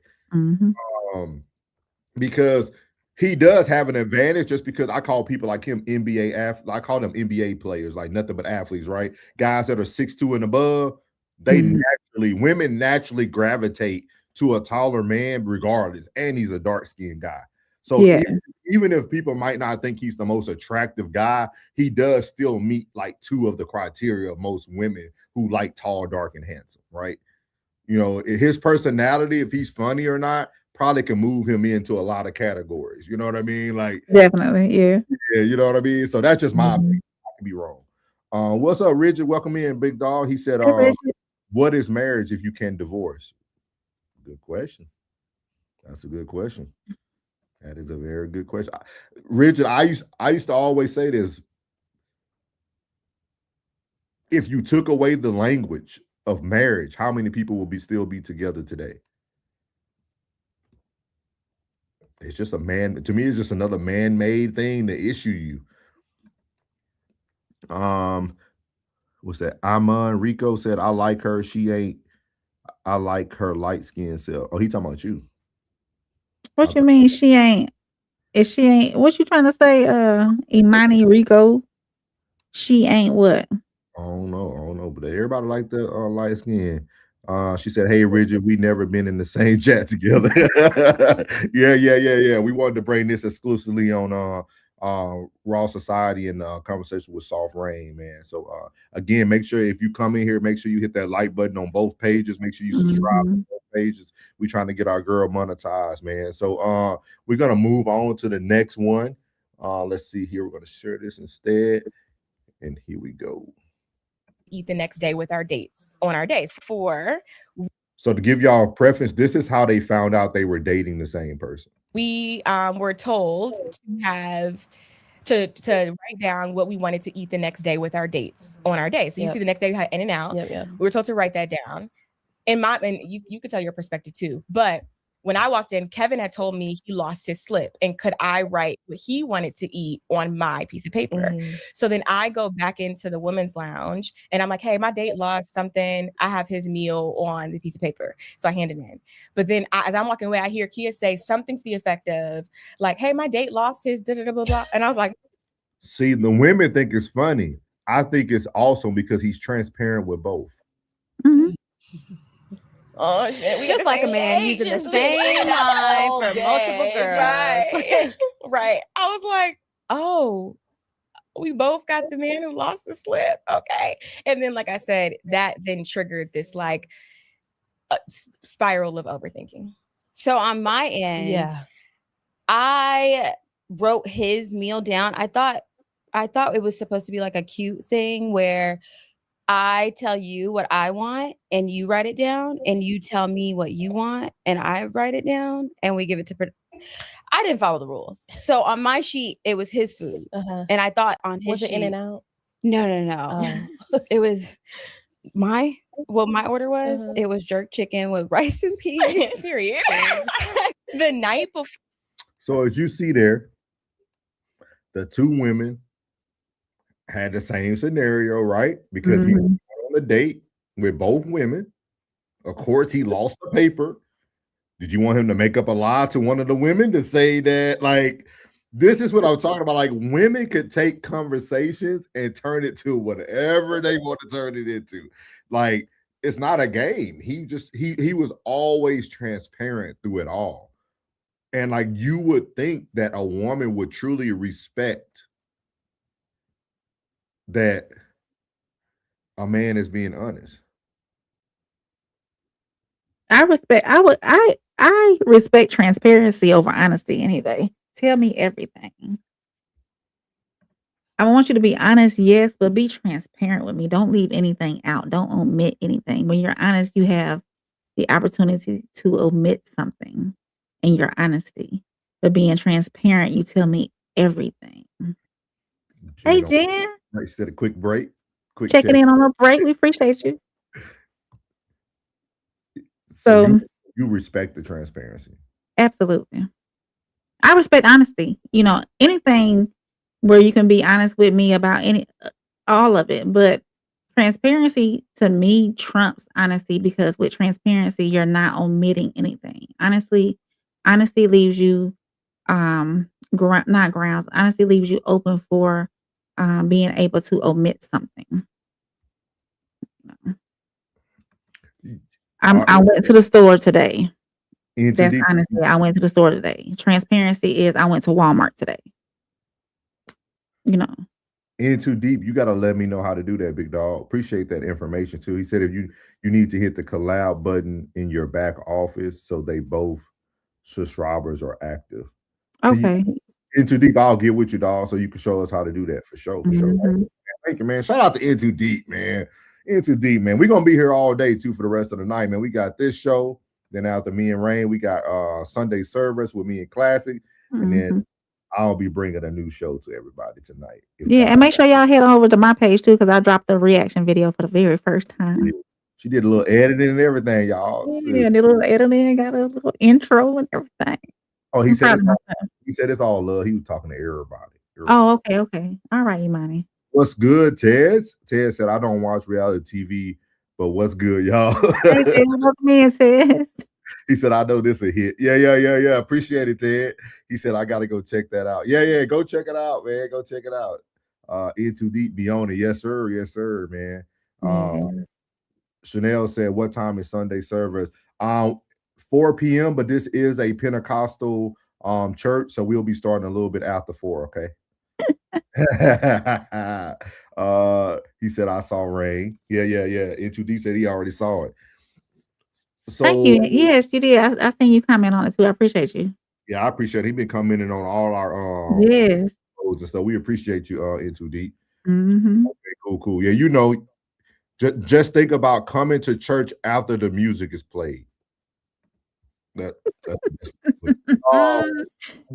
[SPEAKER 5] Because he does have an advantage just because I call people like him I call them NBA players, like nothing but athletes, right? Guys that are 6'2" and above, women naturally gravitate to a taller man regardless, and he's a dark-skinned guy. So even if people might not think he's the most attractive guy, he does still meet like 2 of the criteria of most women who like tall, dark, and handsome, right? You know, his personality, if he's funny or not, probably can move him into a lot of categories. You know what I mean? Like
[SPEAKER 3] definitely, yeah.
[SPEAKER 5] Yeah, you know what I mean? So that's just my opinion. I could be wrong. What's up, Richard? Welcome in, big dog. He said, what is marriage if you can divorce? Good question. That's a good question. That is a very good question. Richard, I used to always say this. If you took away the language of marriage, how many people will still be together today? It's just to me, it's just another man-made thing to issue you. What's that? Amon Rico said, I like her. I like her light-skinned self. Oh, he talking about you.
[SPEAKER 3] What you mean she ain't? If she ain't, what you trying to say, Imani Rico? She ain't what?
[SPEAKER 5] I don't know, but everybody like the light skin. She said, hey, Richard, we never been in the same chat together. Yeah. We wanted to bring this exclusively on Raw Society and Conversation with Soft Rain, man. So again, make sure if you come in here, make sure you hit that like button on both pages. Make sure you subscribe to both pages. We're trying to get our girl monetized, man. So we're gonna move on to the next one. Let's see here. We're gonna share this instead. And here we go.
[SPEAKER 6] Eat the next day with our dates on our days.
[SPEAKER 5] So to give y'all a preference, this is how they found out they were dating the same person.
[SPEAKER 6] We were told to write down what we wanted to eat the next day with our dates on our day. So you see the next day had In and Out. We were told to write that down. And you could tell your perspective too, but when I walked in, Kevin had told me he lost his slip and could I write what he wanted to eat on my piece of paper. So then I go back into the women's lounge and I'm like, hey, my date lost something. I have his meal on the piece of paper. So I hand it in. But then as I'm walking away, I hear Kia say something to the effect of like, hey, my date lost his blah, blah, blah. And I was like,
[SPEAKER 5] see, the women think it's funny. I think it's awesome because he's transparent with both.
[SPEAKER 6] Oh shit!
[SPEAKER 7] We just like a man using the same line for multiple girls.
[SPEAKER 6] Right. Right. I was like, oh, we both got the man who lost the slip. Okay. And then, like I said, that then triggered this like spiral of overthinking.
[SPEAKER 7] So on my end, I wrote his meal down. I thought it was supposed to be like a cute thing where I tell you what I want and you write it down and you tell me what you want and I write it down and we give it to I didn't follow the rules. So on my sheet, it was his food. And I thought on his sheet.
[SPEAKER 8] Was it In-N-Out?
[SPEAKER 7] No. It was my order was, it was jerk chicken with rice and peas.
[SPEAKER 6] Period. The night before.
[SPEAKER 5] So as you see there, the two women had the same scenario, right? Because he was on a date with both women. Of course, he lost the paper. Did you want him to make up a lie to one of the women to say that, like, this is what I'm talking about? Like, women could take conversations and turn it to whatever they want to turn it into. Like, it's not a game. He was always transparent through it all. And like, you would think that a woman would truly respect that a man is being honest.
[SPEAKER 3] I respect transparency over honesty any day. Tell me everything. I want you to be honest, yes, but be transparent with me. Don't leave anything out. Don't omit anything. When you're honest, you have the opportunity to omit something in your honesty. But being transparent, you tell me everything. Hey, Jen.
[SPEAKER 5] I said a quick break.
[SPEAKER 3] Checking in on a break. We appreciate you. So
[SPEAKER 5] you respect the transparency.
[SPEAKER 3] Absolutely. I respect honesty. You know, anything where you can be honest with me about all of it. But transparency to me trumps honesty because with transparency, you're not omitting anything. Honesty leaves you not grounds. Honesty leaves you open for being able to omit something. I went to the store today. That's honesty. I went to the store today. Transparency is I went to Walmart today. You know.
[SPEAKER 5] In too deep, you got to let me know how to do that, big dog. Appreciate that information too. He said if you need to hit the collab button in your back office so they both subscribers are active.
[SPEAKER 3] Okay.
[SPEAKER 5] In too deep, I'll get with you, dog, so you can show us how to do that for sure. Thank you, man. Shout out to In Too Deep, man. In Too Deep, man. We're gonna be here all day too for the rest of the night, man. We got this show. Then after me and Rain, we got Sunday service with me and Classic, and then I'll be bringing a new show to everybody tonight.
[SPEAKER 3] Yeah, and make sure y'all head over to my page too, because I dropped the reaction video for the very first time.
[SPEAKER 5] She did a little editing and everything, y'all.
[SPEAKER 3] Yeah, did a little editing, got a little intro and everything.
[SPEAKER 5] Oh, he said it's all love. He was talking to everybody.
[SPEAKER 3] Oh, okay. All right, Imani.
[SPEAKER 5] What's good, Ted? Ted said, I don't watch reality TV, but what's good, y'all?
[SPEAKER 3] Hey, Ted, what the man said.
[SPEAKER 5] He said, I know this a hit. Yeah. Appreciate it, Ted. He said, I got to go check that out. Yeah. Go check it out, man. Go check it out. In Too Deep, be on it. Yes, sir, man. Chanel said, what time is Sunday service? 4 p.m., but this is a Pentecostal church, so we'll be starting a little bit after 4, okay? He said, I saw rain. Yeah. In Too Deep said he already saw it. So,
[SPEAKER 3] thank you. Yes, you did. I seen you comment on it too. I appreciate you.
[SPEAKER 5] Yeah, I appreciate it. He's been commenting on all our
[SPEAKER 3] yes
[SPEAKER 5] and stuff. We appreciate you In Too Deep.
[SPEAKER 3] Okay,
[SPEAKER 5] cool. Yeah, you know, just think about coming to church after the music is played.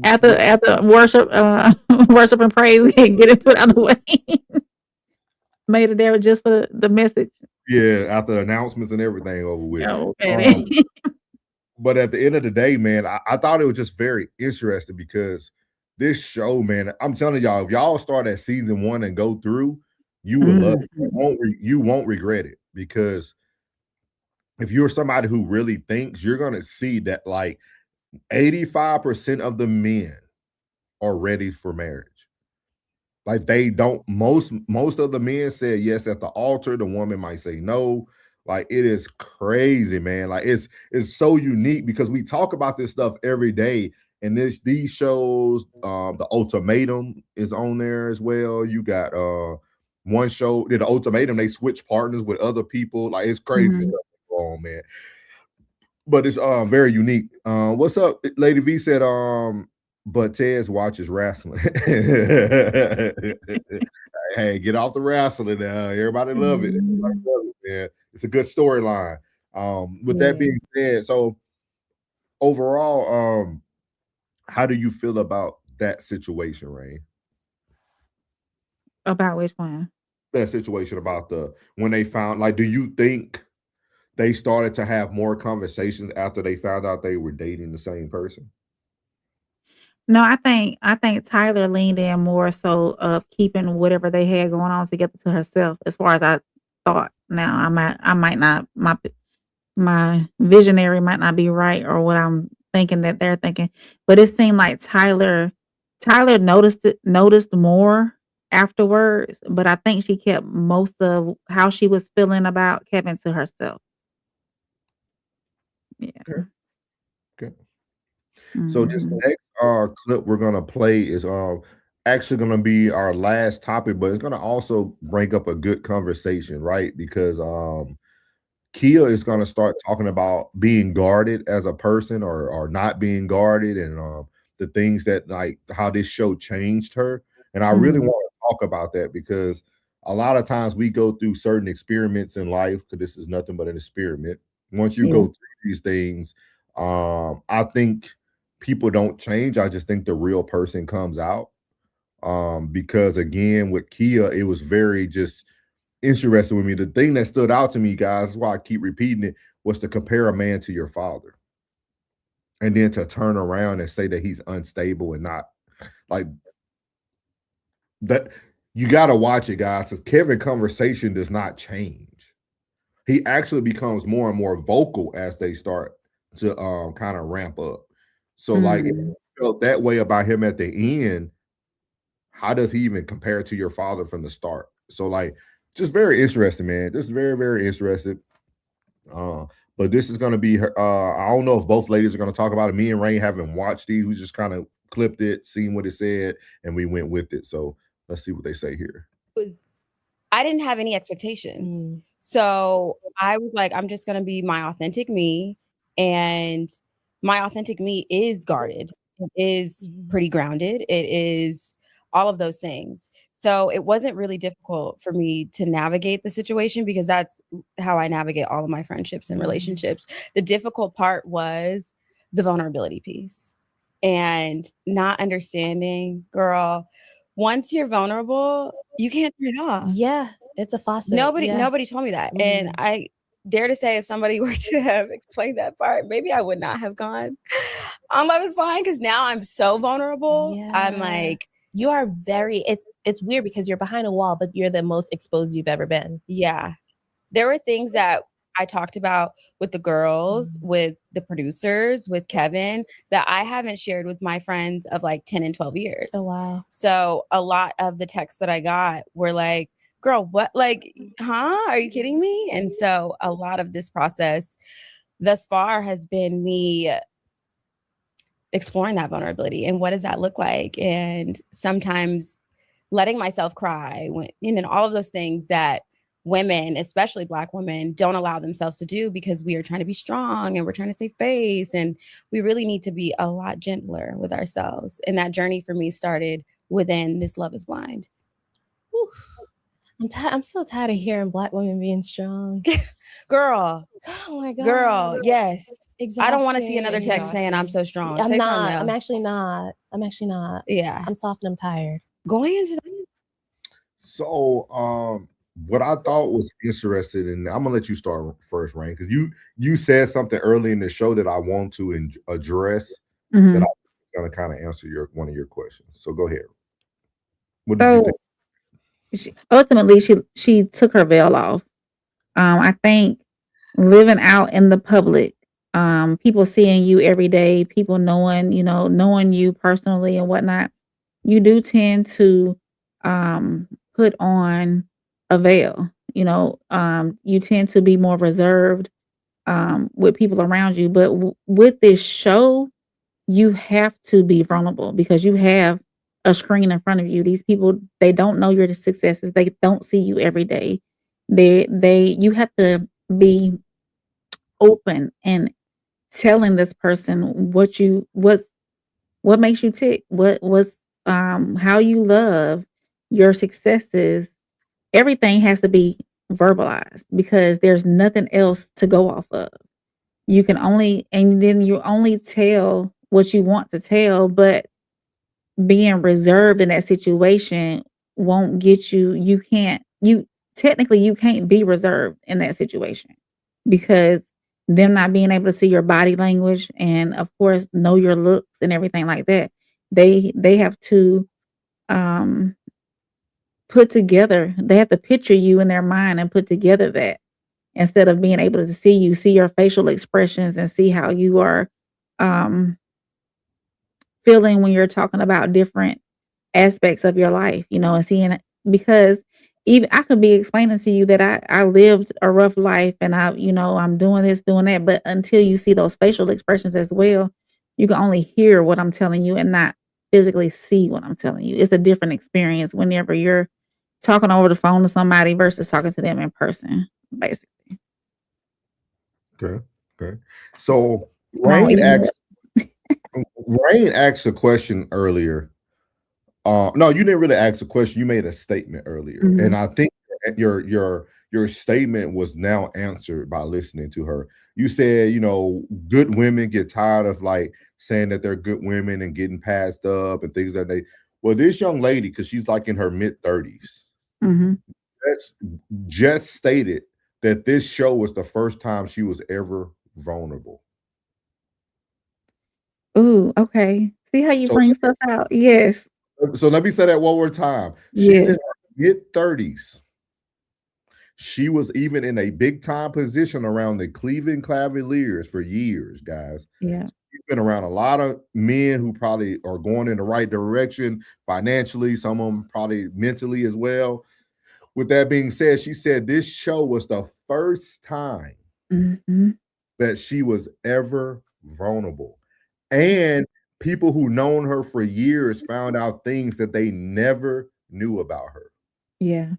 [SPEAKER 3] After worship and praise and get it put out of the way. Made it there just for the message.
[SPEAKER 5] Yeah, after the announcements and everything over with.
[SPEAKER 3] Okay.
[SPEAKER 5] But at the end of the day, man, I thought it was just very interesting because this show, man, I'm telling y'all, if y'all start at season 1 and go through, you will love it. You won't regret it, because if you're somebody who really thinks, you're gonna see that like 85% of the men are ready for marriage. Like they don't, most of the men said yes at the altar. The woman might say no. Like it is crazy, man. Like it's so unique because we talk about this stuff every day. And these shows, the Ultimatum is on there as well. You got one show, the Ultimatum, they switch partners with other people. Like it's crazy stuff going on, man. But it's very unique. What's up? Lady V said, but Tez watches wrestling. Hey, get off the wrestling now. Everybody love it. Everybody love it, man. It's a good storyline. With that being said, so overall, how do you feel about that situation, Rain?
[SPEAKER 3] About which one?
[SPEAKER 5] That situation about when they found, like, do you think they started to have more conversations after they found out they were dating the same person?
[SPEAKER 3] No, I think Tyler leaned in more so of keeping whatever they had going on together to herself, as far as I thought. Now I might not, my visionary might not be right, or what I'm thinking that they're thinking, but it seemed like Tyler noticed more afterwards, but I think she kept most of how she was feeling about Kevin to herself. Yeah.
[SPEAKER 5] Okay. So this next clip we're gonna play is actually gonna be our last topic, but it's gonna also bring up a good conversation, right? Because Kia is gonna start talking about being guarded as a person, or not being guarded, and the things that, like, how this show changed her. And I really want to talk about that because a lot of times we go through certain experiments in life, because this is nothing but an experiment. Once you go through these things, I think people don't change. I just think the real person comes out. Because again, with Kia, it was very just interesting with me. The thing that stood out to me, guys, that's why I keep repeating it, was to compare a man to your father. And then to turn around and say that he's unstable and not like that. You got to watch it, guys, because Kevin's conversation does not change. He actually becomes more and more vocal as they start to kind of ramp up. So like, if you felt that way about him at the end, how does he even compare to your father from the start? So like, just very interesting, man. Just very, very interesting. But this is going to be I don't know if both ladies are going to talk about it. Me and Rain haven't watched these. We just kind of clipped it, seen what it said, and we went with it. So let's see what they say here.
[SPEAKER 7] I didn't have any expectations. So I was like, I'm just going to be my authentic me. And my authentic me is guarded. It is pretty grounded. It is all of those things. So it wasn't really difficult for me to navigate the situation, because that's how I navigate all of my friendships and relationships. The difficult part was the vulnerability piece and not understanding, girl, once you're vulnerable, you can't turn it off.
[SPEAKER 8] Yeah, it's a faucet.
[SPEAKER 7] Nobody told me that. And I dare to say, if somebody were to have explained that part, maybe I would not have gone on Love Is Blind, because now I'm so vulnerable.
[SPEAKER 8] Yeah.
[SPEAKER 7] I'm like,
[SPEAKER 8] you are very, it's weird because you're behind a wall, but you're the most exposed you've ever been.
[SPEAKER 7] yeah. There were things that I talked about with the girls, with the producers, with Kevin, that I haven't shared with my friends of like 10 and 12 years.
[SPEAKER 8] Oh, wow.
[SPEAKER 7] So a lot of the texts that I got were like, girl, what? Like, huh? Are you kidding me? And so a lot of this process thus far has been me exploring that vulnerability and what does that look like? And sometimes letting myself cry, when, and all of those things that women, especially Black women, don't allow themselves to do, because we are trying to be strong and we're trying to save face, and we really need to be a lot gentler with ourselves. And that journey for me started within this Love Is Blind.
[SPEAKER 8] Whew. I'm so tired of hearing Black women being strong.
[SPEAKER 7] Girl.
[SPEAKER 8] Oh my God.
[SPEAKER 7] Girl, yes.
[SPEAKER 8] Exhausting.
[SPEAKER 7] I don't want to see another text saying I'm so strong.
[SPEAKER 8] I'm not. I'm actually not. Yeah. I'm soft and I'm tired.
[SPEAKER 7] Going into
[SPEAKER 5] So what I thought was interesting, and I'm gonna let you start first, Rain, because you said something early in the show that I want to address that
[SPEAKER 3] Mhm.
[SPEAKER 5] I'm gonna kind of answer one of your questions. So go ahead. What did you think?
[SPEAKER 3] So ultimately, she took her veil off. I think living out in the public, people seeing you every day, people knowing, knowing you personally and whatnot, you do tend to put on a veil. You tend to be more reserved with people around you. But with this show, you have to be vulnerable because you have a screen in front of you. These people, they don't know your successes. They don't see you every day. You have to be open and telling this person what makes you tick, how you love your successes. Everything has to be verbalized because there's nothing else to go off of. And then you only tell what you want to tell, but being reserved in that situation won't get you can't be reserved in that situation because them not being able to see your body language and of course know your looks and everything like that. They have to um they have to picture you in their mind and put together that instead of being able to see your facial expressions and see how you are um feeling when you're talking about different aspects of your life, and seeing because even I could be explaining to you that I lived a rough life and I'm doing this, doing that, but until you see those facial expressions as well, you can only hear what I'm telling you and not physically see what I'm telling you. It's a different experience whenever you're talking over the phone to somebody versus talking to them in person, basically.
[SPEAKER 5] Okay, okay. So
[SPEAKER 3] And I don't
[SPEAKER 5] Rain
[SPEAKER 3] eat
[SPEAKER 5] asked Rain asked a question earlier. No, you didn't really ask a question. You made a statement earlier, and
[SPEAKER 3] Mhm.
[SPEAKER 5] I think that your statement was now answered by listening to her. You said, good women get tired of like saying that they're good women and getting passed up and things that they. Well, this young lady, because she's like in her mid-30s,
[SPEAKER 3] Mhm.
[SPEAKER 5] that's just stated that this show was the first time she was ever vulnerable.
[SPEAKER 3] Ooh, okay. See how you
[SPEAKER 5] So
[SPEAKER 3] bring stuff out? Yes.
[SPEAKER 5] so let me say that one more time. She's in
[SPEAKER 3] Yes.
[SPEAKER 5] her mid-30s. She was even in a big time position around the Cleveland Cavaliers for years, guys.
[SPEAKER 3] Yeah.
[SPEAKER 5] She's been around a lot of men who probably are going in the right direction financially, some of them probably mentally as well. With that being said, she said this show was the first time
[SPEAKER 3] Mhm.
[SPEAKER 5] that she was ever vulnerable. And people who known her for years found out things that they never knew about her.
[SPEAKER 3] Yeah.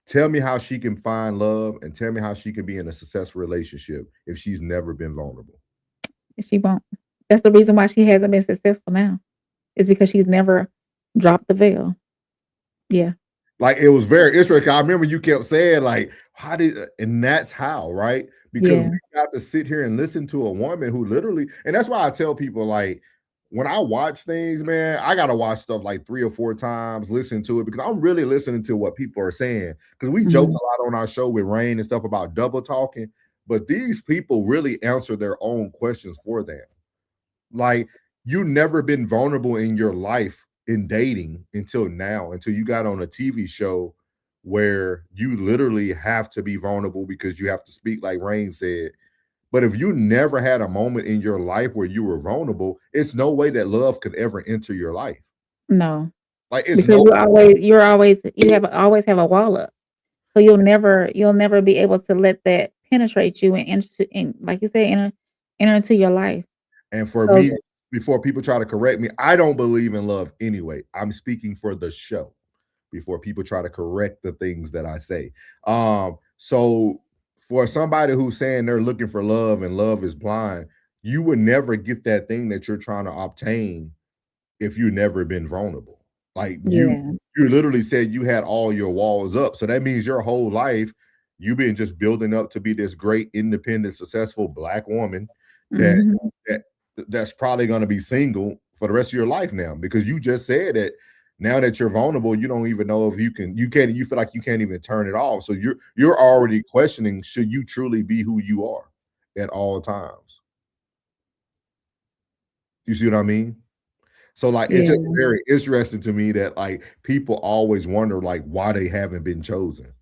[SPEAKER 5] Tell me how she can find love and tell me how she can be in a successful relationship if she's never been vulnerable.
[SPEAKER 3] She won't. That's the reason why she hasn't been successful now. Is because she's never dropped the veil. Yeah.
[SPEAKER 5] Like it was very interesting. I remember you kept saying, like, how did and that's how, right? Because we
[SPEAKER 3] Yeah.
[SPEAKER 5] got to sit here and listen to a woman who literally, and that's why I tell people, like, when I watch things, man, I gotta watch stuff like 3 or 4 times, listen to it because I'm really listening to what people are saying. Because we joke
[SPEAKER 3] Mhm.
[SPEAKER 5] a lot on our show with Rain and stuff about double talking, but these people really answer their own questions for them. Like you never been vulnerable in your life in dating until now, until you got on a TV show where you literally have to be vulnerable because you have to speak like Rain said. But if you never had a moment in your life where you were vulnerable, it's no way that love could ever enter your life.
[SPEAKER 3] No.
[SPEAKER 5] Like it's
[SPEAKER 3] Because
[SPEAKER 5] no
[SPEAKER 3] always have a wall up. So you'll never be able to let that penetrate you and like you said, enter into your life.
[SPEAKER 5] and for
[SPEAKER 3] So
[SPEAKER 5] me, before people try to correct me, I don't believe in love anyway. I'm speaking for the show before people try to correct the things that I say. So for somebody who's saying they're looking for love and love is blind, you would never get that thing that you're trying to obtain if you never been vulnerable. Like
[SPEAKER 3] yeah.
[SPEAKER 5] you literally said you had all your walls up. So that means your whole life you've been just building up to be this great, independent, successful black woman that
[SPEAKER 3] Mhm.
[SPEAKER 5] that that's probably going to be single for the rest of your life now because you just said that Now that you're vulnerable, you don't even know if you feel like you can't even turn it off. So you're already questioning, should you truly be who you are at all times? You see what I mean? So like it's
[SPEAKER 3] Yeah.
[SPEAKER 5] just very interesting to me that like people always wonder like why they haven't been chosen.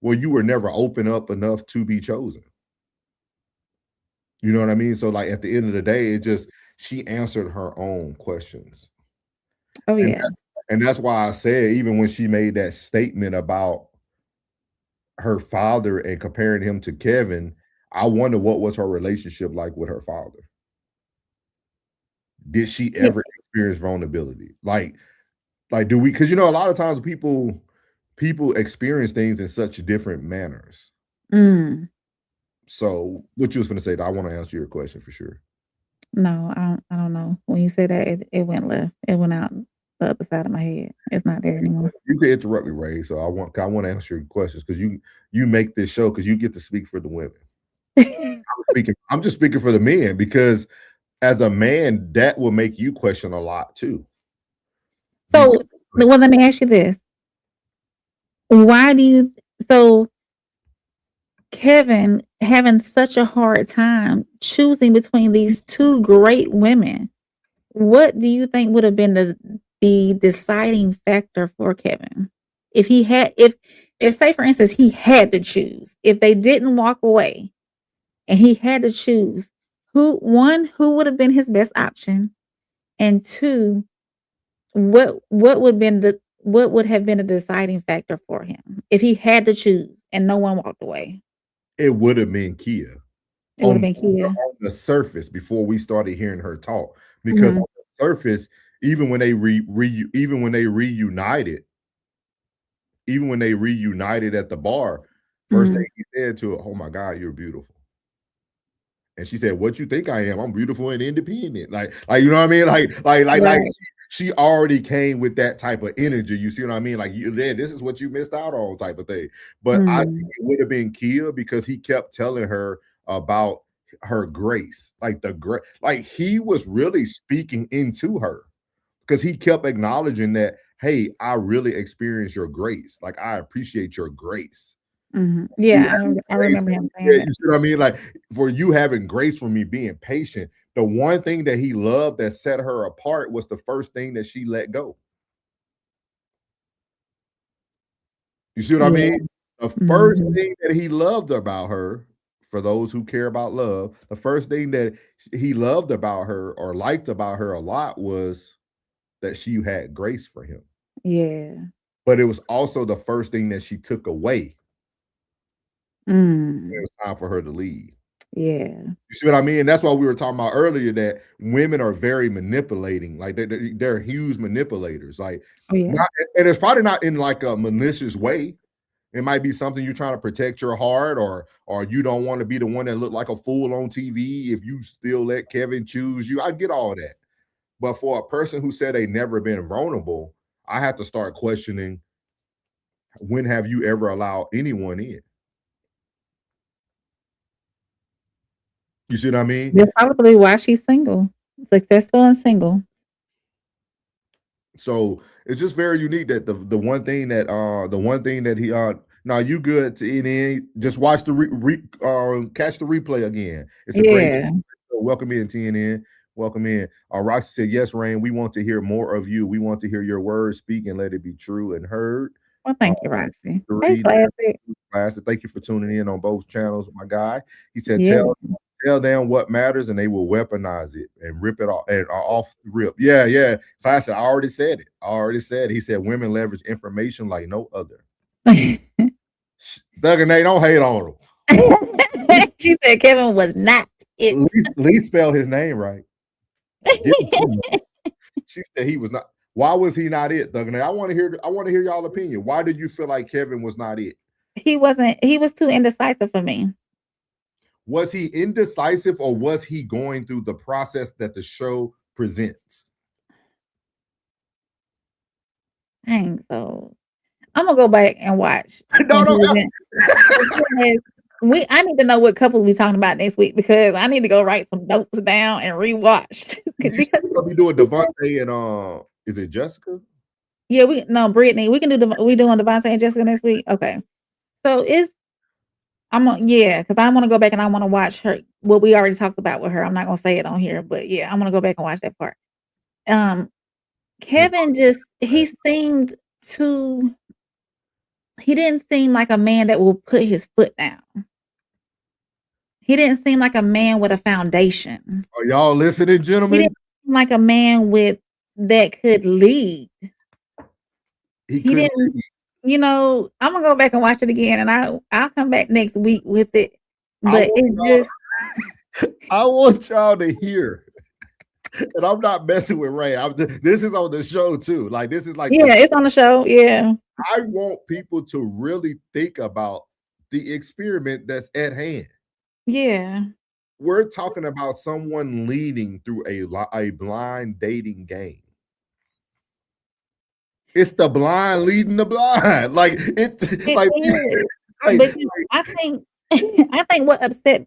[SPEAKER 5] Well, you were never open up enough to be chosen. You know what I mean? So like at the end of the day, she answered her own questions.
[SPEAKER 3] Oh
[SPEAKER 5] And
[SPEAKER 3] yeah.
[SPEAKER 5] that's why I said, even when she made that statement about her father and comparing him to Kevin, I wonder what was her relationship like with her father. Did she
[SPEAKER 3] Yeah.
[SPEAKER 5] ever experience vulnerability? Like do we, because a lot of times people experience things in such different manners.
[SPEAKER 3] Mm.
[SPEAKER 5] So what you was gonna say, I want to answer your question for sure.
[SPEAKER 3] No, I don't know. When you say that, it went left. It went out the other side of my head. It's not there anymore.
[SPEAKER 5] You can interrupt me, Ray. So I want to answer your questions because you make this show because you get to speak for the women. I'm just speaking for the men because as a man, that will make you question a lot too.
[SPEAKER 3] So, well, let me ask you this. Why do you, so Kevin having such a hard time choosing between these two great women, what do you think would have been the deciding factor for Kevin? If he had, if say for instance, he had to choose, if they didn't walk away and he had to choose, who would have been his best option? And two, what would have been a deciding factor for him if he had to choose and no one walked away?
[SPEAKER 5] It would have been Kia
[SPEAKER 3] It would have been Kia.
[SPEAKER 5] on the surface before we started hearing her talk. Because
[SPEAKER 3] Mhm.
[SPEAKER 5] on the surface, even when they reunited, at the bar, first thing
[SPEAKER 3] Mhm.
[SPEAKER 5] he said to her, "Oh my God, you're beautiful." And she said, "What you think I am? I'm beautiful and independent." Like you know what I mean? Like
[SPEAKER 3] Right.
[SPEAKER 5] she already came with that type of energy. You see what I mean? Like this is what you missed out on, type of thing. But I think
[SPEAKER 3] Mhm.
[SPEAKER 5] it would have been Kia because he kept telling her about her grace, like like he was really speaking into her because he kept acknowledging that, hey, I really experienced your grace. Like I appreciate your grace.
[SPEAKER 3] Mhm.
[SPEAKER 5] You
[SPEAKER 3] Yeah,
[SPEAKER 5] having
[SPEAKER 3] I
[SPEAKER 5] grace
[SPEAKER 3] remember
[SPEAKER 5] for
[SPEAKER 3] him
[SPEAKER 5] me.
[SPEAKER 3] saying
[SPEAKER 5] Yeah,
[SPEAKER 3] that.
[SPEAKER 5] you see what I mean? Like for you having grace for me being patient. The one thing that he loved that set her apart was the first thing that she let go. You see what I
[SPEAKER 3] Yeah.
[SPEAKER 5] mean? The first
[SPEAKER 3] Mhm.
[SPEAKER 5] thing that he loved about her, for those who care about love, the first thing that he loved about her or liked about her a lot was that she had grace for him.
[SPEAKER 3] Yeah.
[SPEAKER 5] But it was also the first thing that she took away when it
[SPEAKER 3] Mm.
[SPEAKER 5] was time for her to leave.
[SPEAKER 3] Yeah.
[SPEAKER 5] You see what I mean? That's why we were talking about earlier that women are very manipulating. Like they're huge manipulators. Like
[SPEAKER 3] Oh, yeah.
[SPEAKER 5] not, and it's probably not in like a malicious way. It might be something you're trying to protect your heart, or you don't want to be the one that look like a fool on TV if you still let Kevin choose you. I get all that. But for a person who said they never been vulnerable, I have to start questioning, when have you ever allowed anyone in? You see what I mean?
[SPEAKER 3] That's probably why she's single. Successful and single.
[SPEAKER 5] So it's just very unique that the one thing that he now you good to in, just watch the catch the replay again. It's a great
[SPEAKER 3] Yeah.
[SPEAKER 5] welcome in TNN. Welcome in. Roxy said, "Yes, Rain, we want to hear more of you. We want to hear your words speak and let it be true and heard."
[SPEAKER 3] Well, thank you, Roxy. Hey,
[SPEAKER 5] Three,
[SPEAKER 3] Classic.
[SPEAKER 5] thank you for tuning in on both channels, my guy. He said,
[SPEAKER 3] Yeah.
[SPEAKER 5] tell them what matters and they will weaponize it and rip it off and off the rip. Yeah. Classic. I already said it. He said women leverage information like no other. Doug and Nate, don't hate on him.
[SPEAKER 3] She said Kevin was not it.
[SPEAKER 5] At least spell his name right. Give it to me. She said he was not. Why was he not it, Doug and Nate? I want to hear y'all opinion. Why did you feel like Kevin was not it?
[SPEAKER 3] He was too indecisive for me.
[SPEAKER 5] Was he indecisive or was he going through the process that the show presents?
[SPEAKER 3] Dang, so I'm gonna go back and watch.
[SPEAKER 5] No.
[SPEAKER 3] I need to know what couples we talking about next week because I need to go write some notes down and rewatch.
[SPEAKER 5] You
[SPEAKER 3] Because
[SPEAKER 5] gonna be doing Devontae and is it Jessica?
[SPEAKER 3] Yeah, Brittany. We can do we doing Devontae and Jessica next week. Okay. So because I want to go back and I want to watch her. What we already talked about with her. I'm not gonna say it on here, but yeah, I'm gonna go back and watch that part. Kevin he didn't seem like a man that will put his foot down. He didn't seem like a man with a foundation.
[SPEAKER 5] Are y'all listening,
[SPEAKER 3] He
[SPEAKER 5] gentlemen?
[SPEAKER 3] didn't seem like a man that could lead. He didn't, I'm gonna go back and watch it again, and I'll come back next week with it. But
[SPEAKER 5] I want y'all to hear. And I'm not messing with Ray. This is on the show too. Like this is like
[SPEAKER 3] it's on the show. Yeah.
[SPEAKER 5] I want people to really think about the experiment that's at hand.
[SPEAKER 3] Yeah.
[SPEAKER 5] We're talking about someone leading through a blind dating game. It's the blind leading the blind. Like it
[SPEAKER 3] is. But I think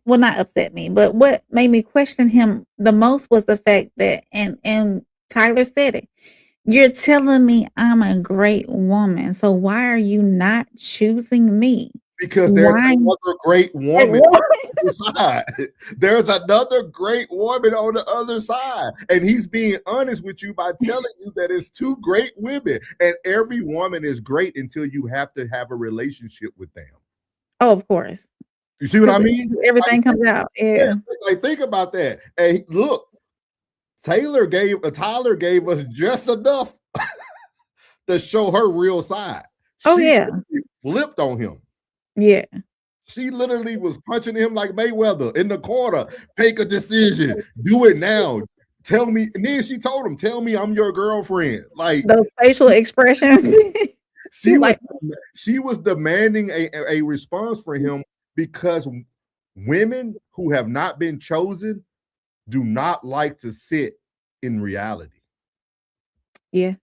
[SPEAKER 3] not upset me, but what made me question him the most was the fact that, and Tyler said it, you're telling me I'm a great woman, so why are you not choosing me?
[SPEAKER 5] Because there's another great woman on the other side. There's another great woman on the other side. And he's being honest with you by telling you that it's two great women. And every woman is great until you have to have a relationship with them.
[SPEAKER 3] Oh, of course.
[SPEAKER 5] You see what I mean?
[SPEAKER 3] Everything comes out. Yeah.
[SPEAKER 5] Like think about that. Hey, look, Tyler gave us just enough to show her real side. She flipped on him.
[SPEAKER 3] Yeah.
[SPEAKER 5] She literally was punching him like Mayweather in the corner. Make a decision. Do it now. Tell me. And then she told him, tell me I'm your girlfriend. Like
[SPEAKER 3] those facial expressions.
[SPEAKER 5] She was demanding a response for him because women who have not been chosen do not like to sit in reality.
[SPEAKER 3] Yeah.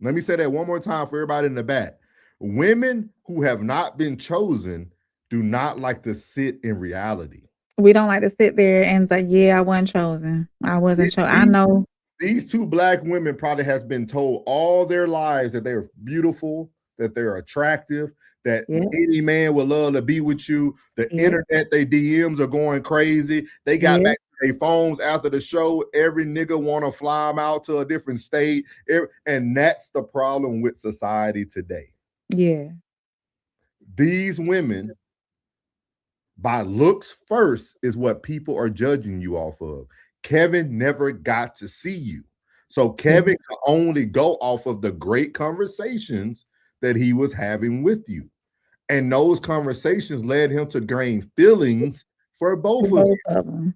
[SPEAKER 5] Let me say that one more time for everybody in the back. Women who have not been chosen do not like to sit in reality.
[SPEAKER 3] We don't like to sit there and say, yeah, I wasn't chosen. I wasn't chosen. I know.
[SPEAKER 5] These two black women probably have been told all their lives that they're beautiful, that they're attractive, that any man would love to be with you. The internet, their DMs are going crazy. They got back to their phones after the show. Every nigga want to fly them out to a different state. And that's the problem with society today.
[SPEAKER 3] Yeah.
[SPEAKER 5] These women, by looks first, is what people are judging you off of. Kevin never got to see you. So Kevin can only go off of the great conversations that he was having with you. And those conversations led him to gain feelings for both of you.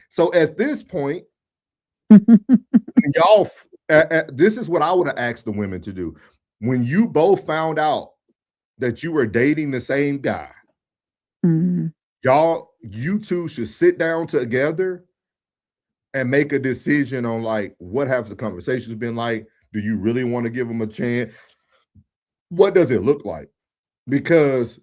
[SPEAKER 5] So at this point, y'all, this is what I would have asked the women to do. When you both found out that you were dating the same guy, you two should sit down together and make a decision on like, what have the conversations been like? Do you really want to give him a chance? What does it look like? Because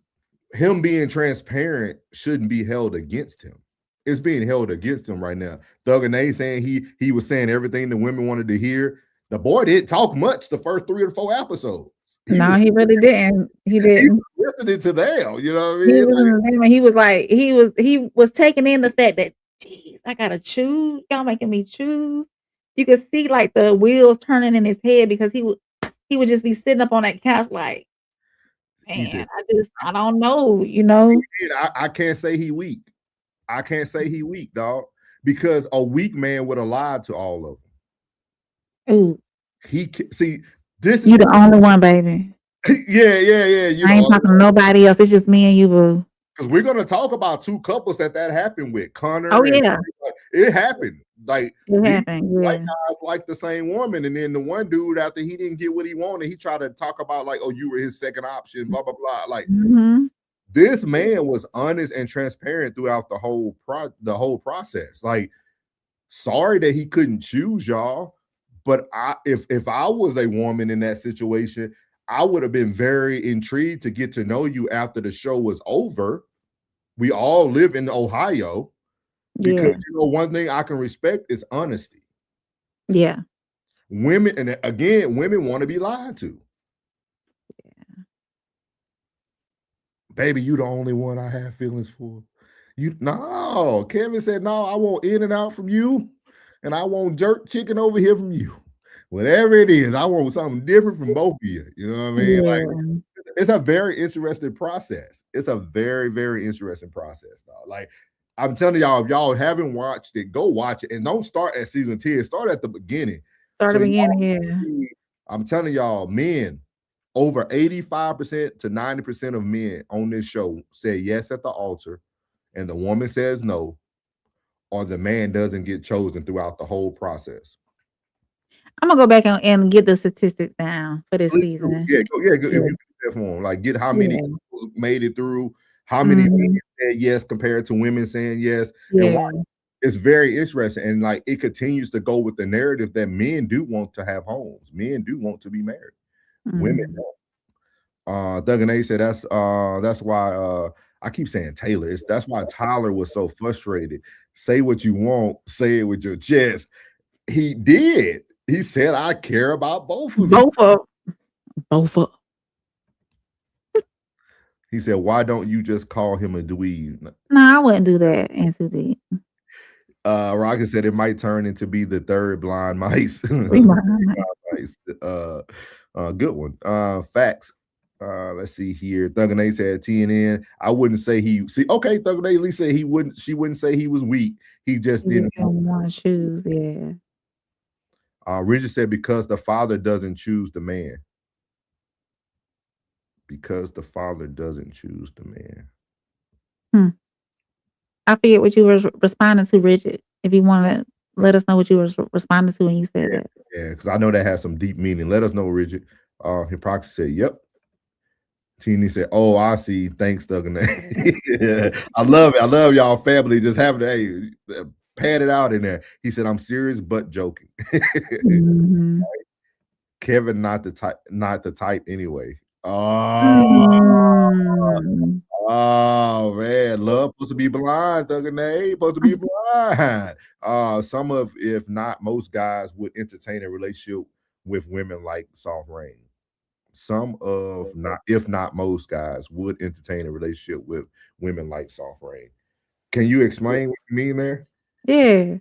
[SPEAKER 5] him being transparent shouldn't be held against him. It's being held against him right now. Thug and A saying he was saying everything the women wanted to hear. The boy didn't talk much the first 3 or 4 episodes.
[SPEAKER 3] He really didn't. He didn't.
[SPEAKER 5] He was listening to them, you know what I mean?
[SPEAKER 3] He was taking in the fact that, geez, I gotta choose. Y'all making me choose. You could see like the wheels turning in his head because he would just be sitting up on that couch like, man, I don't know, you know.
[SPEAKER 5] I can't say he weak. I can't say he weak, dog, because a weak man would have lied to all of them.
[SPEAKER 3] Ooh.
[SPEAKER 5] This
[SPEAKER 3] you the only one, baby.
[SPEAKER 5] Yeah.
[SPEAKER 3] I ain't talking to nobody else. It's just me and you, boo.
[SPEAKER 5] Because we're gonna talk about 2 couples that happened with. Connor.
[SPEAKER 3] Oh yeah,
[SPEAKER 5] it happened. Like
[SPEAKER 3] it happened. Yeah.
[SPEAKER 5] White guys like the same woman, and then the one dude after he didn't get what he wanted, he tried to talk about like, oh, you were his second option, blah blah blah. Like this man was honest and transparent throughout the whole process. Like, sorry that he couldn't choose y'all. But if I was a woman in that situation, I would have been very intrigued to get to know you after the show was over. We all live in Ohio because you know one thing I can respect is honesty.
[SPEAKER 3] Yeah.
[SPEAKER 5] Women, and again, women want to be lied to.
[SPEAKER 3] Yeah.
[SPEAKER 5] Baby, you the only one I have feelings for. No, Kevin said, no, I want in and out from you, and I want jerk chicken over here from you. Whatever it is, I want something different from both of you. You know what I mean? Like,
[SPEAKER 3] Yeah.
[SPEAKER 5] it's a very interesting process. It's a very, very interesting process, dog. Like, I'm telling y'all, if y'all haven't watched it, go watch it. And don't start at season 10. Start at the beginning.
[SPEAKER 3] Start
[SPEAKER 5] So
[SPEAKER 3] at the beginning, yeah.
[SPEAKER 5] I'm telling y'all, men, over 85% to 90% of men on this show say yes at the altar, and the woman says no, or the man doesn't get chosen throughout the whole process.
[SPEAKER 3] I'm gonna go back and get the statistics down for this
[SPEAKER 5] Please do.
[SPEAKER 3] season.
[SPEAKER 5] Yeah, go, yeah, go, if
[SPEAKER 3] Yeah.
[SPEAKER 5] you do that for them, like get how many
[SPEAKER 3] Yeah.
[SPEAKER 5] couples made it through, how many men
[SPEAKER 3] Mhm.
[SPEAKER 5] said yes compared to women saying yes, and why.
[SPEAKER 3] Yeah.
[SPEAKER 5] It's very interesting, and like it continues to go with the narrative that men do want to have homes, men do want to be married, women
[SPEAKER 3] Mhm.
[SPEAKER 5] don't. Doug and A said that's why I keep saying Taylor. That's why Tyler was so frustrated. Say what you want, say it with your chest. He did. He said, "I care about both of you."
[SPEAKER 3] Both of.
[SPEAKER 5] He said, "Why don't you just call him a dweeb?"
[SPEAKER 3] No, I wouldn't do that. And too deep.
[SPEAKER 5] Rocket said it might turn into be the third blind mice. Mice. Good one. Facts. Let's see here. Thug and A said TNN. I wouldn't say okay, Thug and A at least said she wouldn't say he was weak. He just didn't
[SPEAKER 3] want to choose, yeah.
[SPEAKER 5] Richard said because the father doesn't choose the man. Because the father doesn't choose the man.
[SPEAKER 3] I forget what you were responding to, Richard. If you want to let us know what you were responding to when you said that.
[SPEAKER 5] Yeah, because I know that has some deep meaning. Let us know, Richard. Hypocrisy said, yep. Teeny said, oh, I see. Thanks, Doug and yeah, I love it. I love y'all family just having to pad it out in there. He said, I'm serious but joking.
[SPEAKER 3] Mhm.
[SPEAKER 5] Kevin, not the type anyway. Oh man, love supposed to be blind, Thug and A, supposed to be blind. Some of, if not most guys would entertain a relationship with women like Soft Rain. Some of, not if not most guys would entertain a relationship with women like Soft Rain. Can you explain what you mean there?
[SPEAKER 3] Yeah.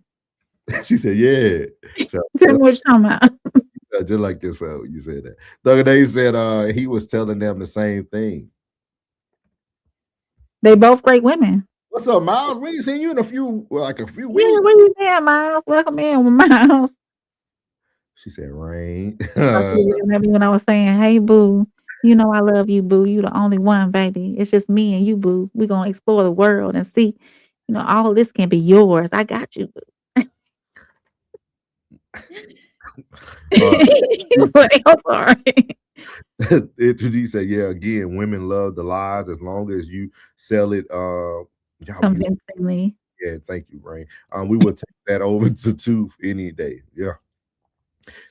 [SPEAKER 5] She said, yeah. So,
[SPEAKER 3] Tell me what you're talking about.
[SPEAKER 5] just like this, you said that. Thug and A said he was telling them the same thing.
[SPEAKER 3] They both great women.
[SPEAKER 5] What's up, Miles? We ain't seen you in a few weeks.
[SPEAKER 3] Yeah, where you been, Miles? Welcome in with Miles.
[SPEAKER 5] She said, Rain.
[SPEAKER 3] Maybe when I was saying, hey, boo, you know I love you, boo. You the only one, baby. It's just me and you, boo. We're going to explore the world and see, all this can be yours. I got you, boo. I'm sorry.
[SPEAKER 5] He said, yeah, again, women love the lies as long as you sell it.
[SPEAKER 3] Convincingly.
[SPEAKER 5] Yeah, thank you, Rain. We will take that over to Tooth any day. Yeah.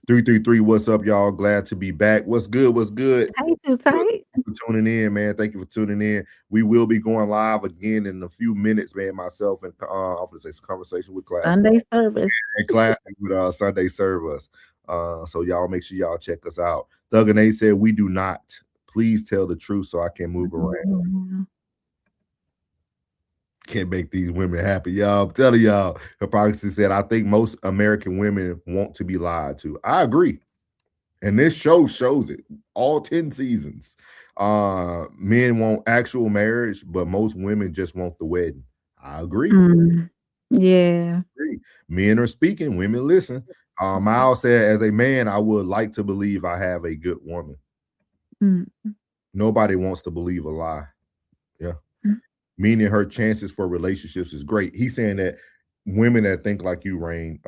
[SPEAKER 5] 333, what's up, y'all? Glad to be back. What's good? What's good?
[SPEAKER 3] Hey, Too Tight.
[SPEAKER 5] Thank you for tuning in, man. Thank you for tuning in. We will be going live again in a few minutes, man. Myself and Office Conversation with Class.
[SPEAKER 3] Sunday service.
[SPEAKER 5] And Class with Sunday Service. So y'all make sure y'all check us out. Thug and A said, we do not. Please tell the truth so I can move around. Can't make these women happy, y'all. I'm telling y'all. Hypocrisy said, I think most American women want to be lied to. I agree. And this show shows it. All 10 seasons. Men want actual marriage, but most women just want the wedding. I agree.
[SPEAKER 3] Yeah.
[SPEAKER 5] Men are speaking, women listen. Miles said, as a man, I would like to believe I have a good woman. Nobody wants to believe a lie. Yeah. Meaning her chances for relationships is great. He's saying that women that think like you, Rain,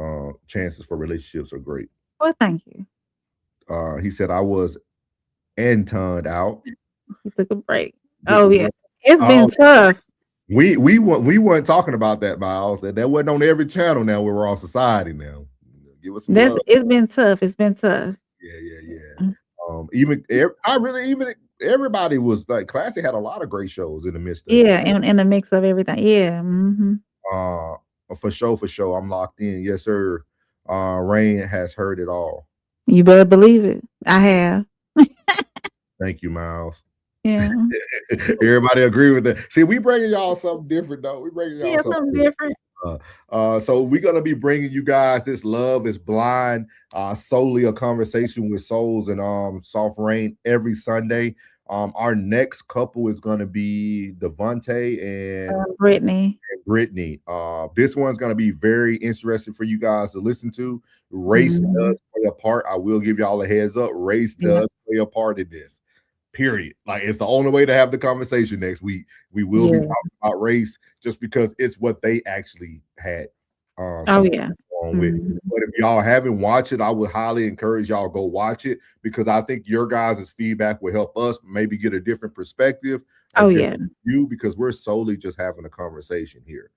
[SPEAKER 5] chances for relationships are great.
[SPEAKER 3] Well, thank you.
[SPEAKER 5] He said I was antoned out.
[SPEAKER 3] He took a break. Yeah. It's been tough.
[SPEAKER 5] We weren't talking about that, Miles. That wasn't on every channel now. We're all society now. Give us some love.
[SPEAKER 3] It's been tough. It's been tough.
[SPEAKER 5] Yeah. Everybody was like, Classic had a lot of great shows in the midst of
[SPEAKER 3] in the mix of everything. Yeah.
[SPEAKER 5] For sure. I'm locked in. Yes, sir. Rain has heard it all.
[SPEAKER 3] You better believe it. I have.
[SPEAKER 5] Thank you, Miles.
[SPEAKER 3] Yeah.
[SPEAKER 5] Everybody agree with that. See, we bringing y'all something different, though. We bringing y'all
[SPEAKER 3] something different.
[SPEAKER 5] So we're gonna be bringing you guys this Love is Blind, solely a conversation with souls and Soft Rain every Sunday. Our next couple is gonna be Devontae and
[SPEAKER 3] Brittany.
[SPEAKER 5] This one's gonna be very interesting for you guys to listen to. Race does play a part. I will give y'all a heads up. Race does play a part in this. Period. Like, it's the only way to have the conversation next week. We will be talking about race just because it's what they actually had. With. But if y'all haven't watched it, I would highly encourage y'all go watch it, because I think your guys' feedback will help us maybe get a different perspective. Because we're solely just having a conversation here.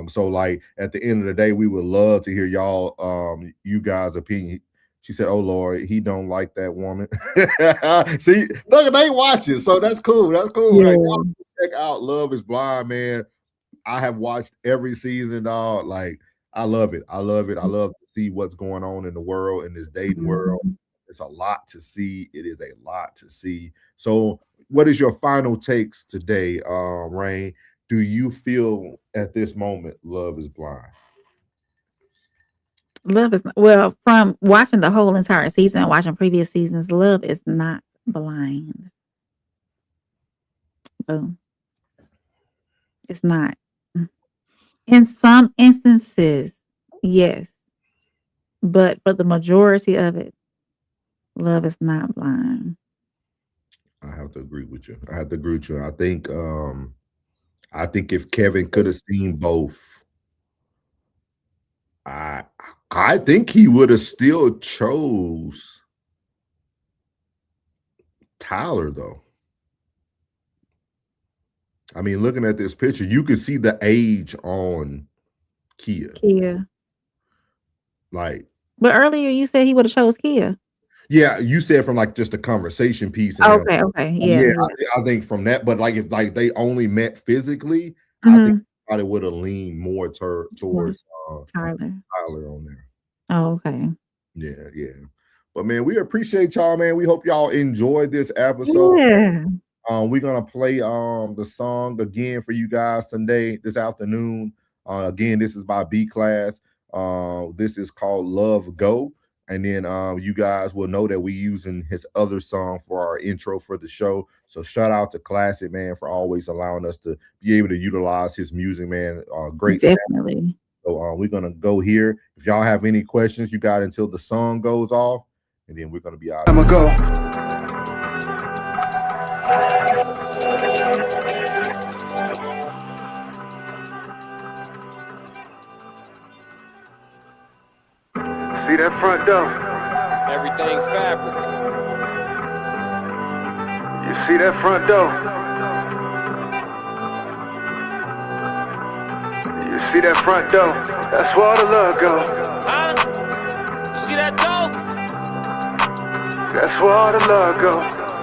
[SPEAKER 5] So like at the end of the day, we would love to hear y'all you guys' opinion. She said, "Oh Lord, he don't like that woman." See, look, they watching, so that's cool. That's cool.
[SPEAKER 3] Yeah.
[SPEAKER 5] Like, check out Love is Blind, man. I have watched every season, dog. Like, I love it. I love it. I love to see what's going on in the world, in this dating world. It's a lot to see. It is a lot to see. So, what is your final takes today, Rain? Do you feel at this moment love is blind?
[SPEAKER 3] Love is, well, from watching the whole entire season and watching previous seasons, love is not blind. Boom. It's not. In some instances, yes. But for the majority of it, love is not blind.
[SPEAKER 5] I have to agree with you. I think if Kevin could have seen both, I think he would have still chose Tyler, though. I mean, looking at this picture, you can see the age on Kia. Like,
[SPEAKER 3] but earlier you said he would have chose Kia.
[SPEAKER 5] Yeah, you said from like just the conversation piece.
[SPEAKER 3] Okay, yeah.
[SPEAKER 5] I think from that, but like if like they only met physically, I think I would have leaned more towards
[SPEAKER 3] Tyler
[SPEAKER 5] on there.
[SPEAKER 3] Oh, okay.
[SPEAKER 5] Yeah. But man, we appreciate y'all, man. We hope y'all enjoyed this episode.
[SPEAKER 3] Yeah.
[SPEAKER 5] We're gonna play the song again for you guys this afternoon. Again, this is by B Class. This is called Love Go. And then you guys will know that we're using his other song for our intro for the show. So shout out to Classic, man, for always allowing us to be able to utilize his music, man. Great.
[SPEAKER 3] Definitely.
[SPEAKER 5] Talent. So we're going to go here. If y'all have any questions, you got until the song goes off. And then we're going to be out.
[SPEAKER 4] I'm going to go. See that front door?
[SPEAKER 1] Everything fabric.
[SPEAKER 4] You see that front door? You see that front door? That's where all the love go.
[SPEAKER 1] Huh? You see that door?
[SPEAKER 4] That's where all the love go.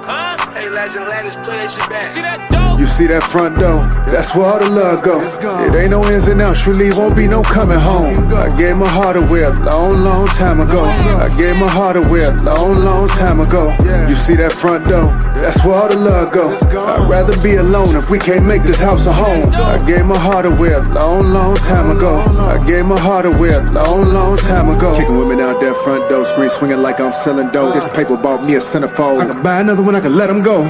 [SPEAKER 1] Huh? Hey, lads and ladies, play that shit back. See that door?
[SPEAKER 4] You see that front door? That's where all the love go. It ain't no ins and outs, really won't be no coming home. I gave my heart away a long time ago. I gave my heart away a long time ago. You see that front door? That's where all the love go. I'd rather be alone if we can't make this house a home. I gave my heart away a long time ago. I gave my heart away a long time ago. Kicking women out that front door, screen swinging like I'm selling dough. This paper bought me a centerfold. I can buy another one, I can let them go.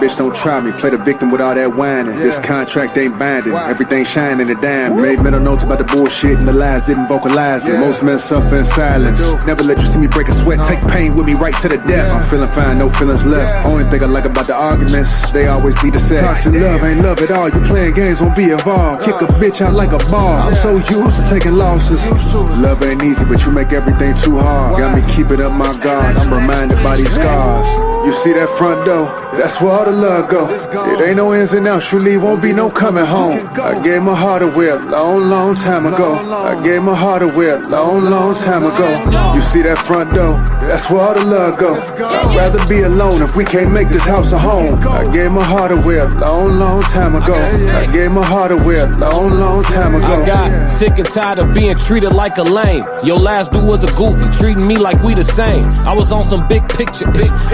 [SPEAKER 4] Bitch, don't try me, play the victim with all that whining. This contract ain't binding, everything shining and damn. Made mental notes about the bullshit and the lies, didn't vocalize it. Most men suffer in silence. Never let you see me break a sweat, take pain with me right to the death. I'm feeling fine, no feelings left. Only thing I like about the arguments, they always be the sex. Toxic love ain't love at all, you playing games, won't be involved. Kick a bitch out like a ball, I'm so used to taking losses. Love ain't easy, but you make everything too hard. Got me keeping up my guard, I'm reminded by these scars. You see that front door? that's where all the love go. It ain't no ins and outs, you leave, won't be no coming home. I gave my heart away a long, long time ago. I gave my heart away a long, long time ago. You see that front door, that's where all the love go. I'd rather be alone if we can't make this house a home. I gave my heart away a long, long time ago. I gave my heart away a long, long time ago.
[SPEAKER 1] I got sick and tired of being treated like a lame. Your last dude was a goofy, treating me like we the same. I was on some big picture,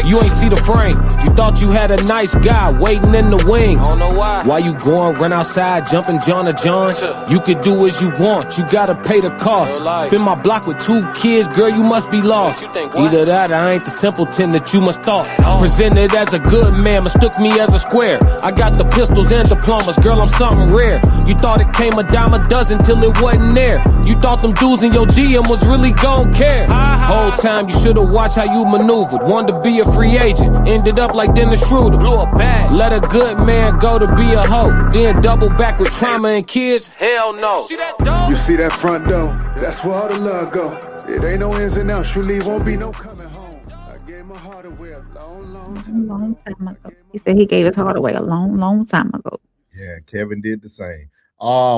[SPEAKER 1] you ain't see the frame. You thought you had a nice guy waiting in the wings. I don't know why. Why you going, run outside, jumping John to John? You could do as you want, you gotta pay the cost. Spin my block with 2 kids, girl, you must be lost. Either that or I ain't the simpleton that you must thought. Presented as a good man, mistook me as a square. I got the pistols and diplomas, girl, I'm something rare. You thought it came a dime a dozen till it wasn't there. You thought them dudes in your DM was really gon' care. Whole time you should've watched how you maneuvered. Wanted to be a free agent, ended up like Dennis Schroeder. Let a good man go to be a hoe, then double back with trauma and kids? Hell no.
[SPEAKER 4] You see that front door, that's where all the love go. It ain't no ins and outs, you leave, won't be no coming home. I gave my heart away a long, long time ago.
[SPEAKER 3] He said he gave his heart away a long, long time ago.
[SPEAKER 5] Yeah, Kevin did the same.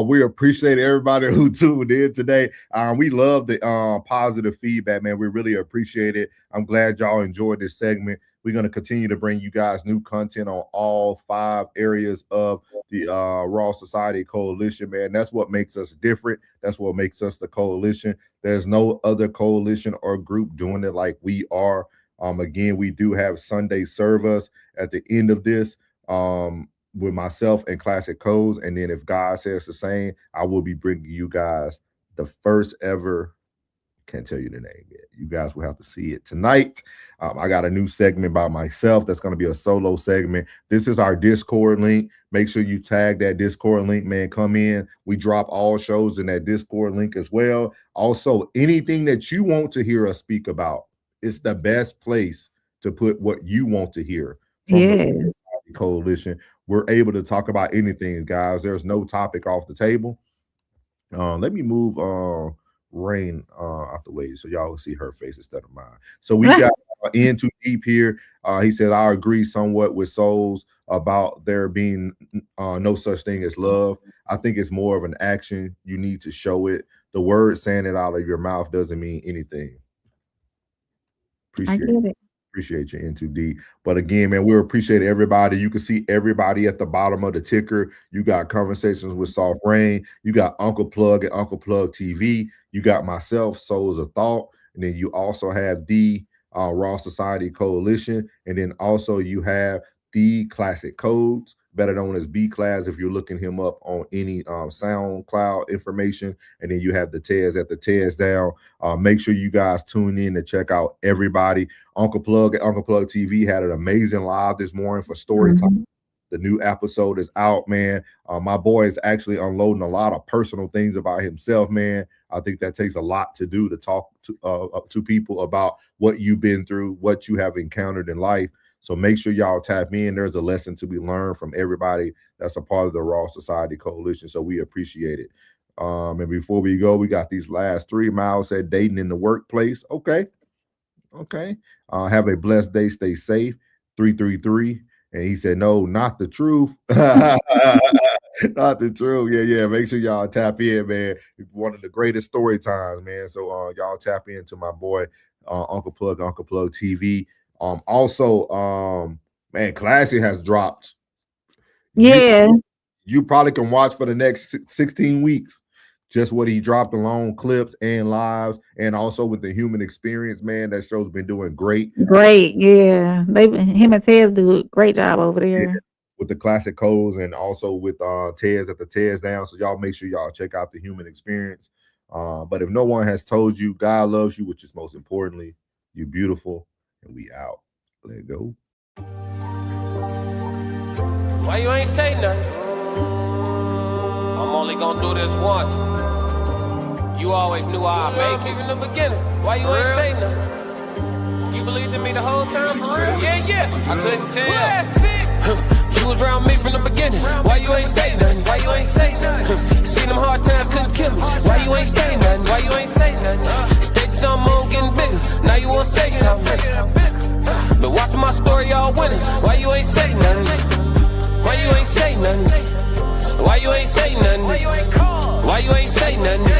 [SPEAKER 5] We appreciate everybody who tuned in today. We love the positive feedback, man. We really appreciate it. I'm glad y'all enjoyed this segment. We're going to continue to bring you guys new content on all 5 areas of the Raw Society Coalition, man. That's what makes us different. That's what makes us the coalition. There's no other coalition or group doing it like we are. Again, we do have Sunday Service at the end of this. With myself and Classic Codes, and then if God says the same, I will be bringing you guys the first ever, can't tell you the name yet, you guys will have to see it tonight. I got a new segment by myself that's going to be a solo segment. This is our Discord link. Make sure you tag that Discord link, man. Come in, we drop all shows in that Discord link as well. Also, anything that you want to hear us speak about, it's the best place to put what you want to hear from the coalition. We're able to talk about anything, guys. There's no topic off the table. Let me move Rain out the way so y'all will see her face instead of mine. So we got in too deep here. He said, I agree somewhat with Souls about there being no such thing as love. I think it's more of an action. You need to show it. The word saying it out of your mouth doesn't mean anything. Appreciate you in too deep. But again, man, we appreciate everybody. You can see everybody at the bottom of the ticker. You got Conversations with Soft Rain. You got Uncle Plug and Uncle Plug TV. You got myself, Souls of Thought. And then you also have the Raw Society Coalition. And then also you have the Classic Codes, better known as B-Class if you're looking him up on any SoundCloud information. And then you have the Tez at the Tez Down. Make sure you guys tune in to check out everybody. Uncle Plug and Uncle Plug TV had an amazing live this morning for story time. The new episode is out, man. My boy is actually unloading a lot of personal things about himself, man. I think that takes a lot to do to talk to people about what you've been through, what you have encountered in life. So make sure y'all tap in. There's a lesson to be learned from everybody that's a part of the Raw Society Coalition. So we appreciate it. And before we go, we got these last 3 miles said dating in the workplace. Okay. Have a blessed day. Stay safe. 333. And he said, no, not the truth. Not the truth. Yeah. Make sure y'all tap in, man. One of the greatest story times, man. So y'all tap into my boy, Uncle Plug TV. Also, man, Classy has dropped.
[SPEAKER 3] Yeah.
[SPEAKER 5] You probably can watch for the next 16 weeks just what he dropped along clips and lives, and also with the Human Experience, man. That show's been doing great.
[SPEAKER 3] Yeah. Him and Tez do a great job over there.
[SPEAKER 5] Yeah. With the Classic Codes and also with Tez at the Tez Down. So y'all make sure y'all check out the Human Experience. But if no one has told you, God loves you, which is most importantly, you're beautiful. And we out. Let go.
[SPEAKER 1] Why you ain't say nothing? I'm only gonna do this once. You always knew I'd make it in the beginning. Why you ain't say nothing? You believed in me the whole time? Yeah. I couldn't tell. You was around me from the beginning. Why you ain't say nothing? Why you ain't say nothing? Seen them hard times couldn't kill me. Why you ain't say nothing? Why you ain't say nothing? Stages on moon getting bigger. Now you wanna say something. Been watching my my story all winning. Why you ain't say nothing? Why you ain't say nothing? Why you ain't say nothing? Why you ain't say nothing?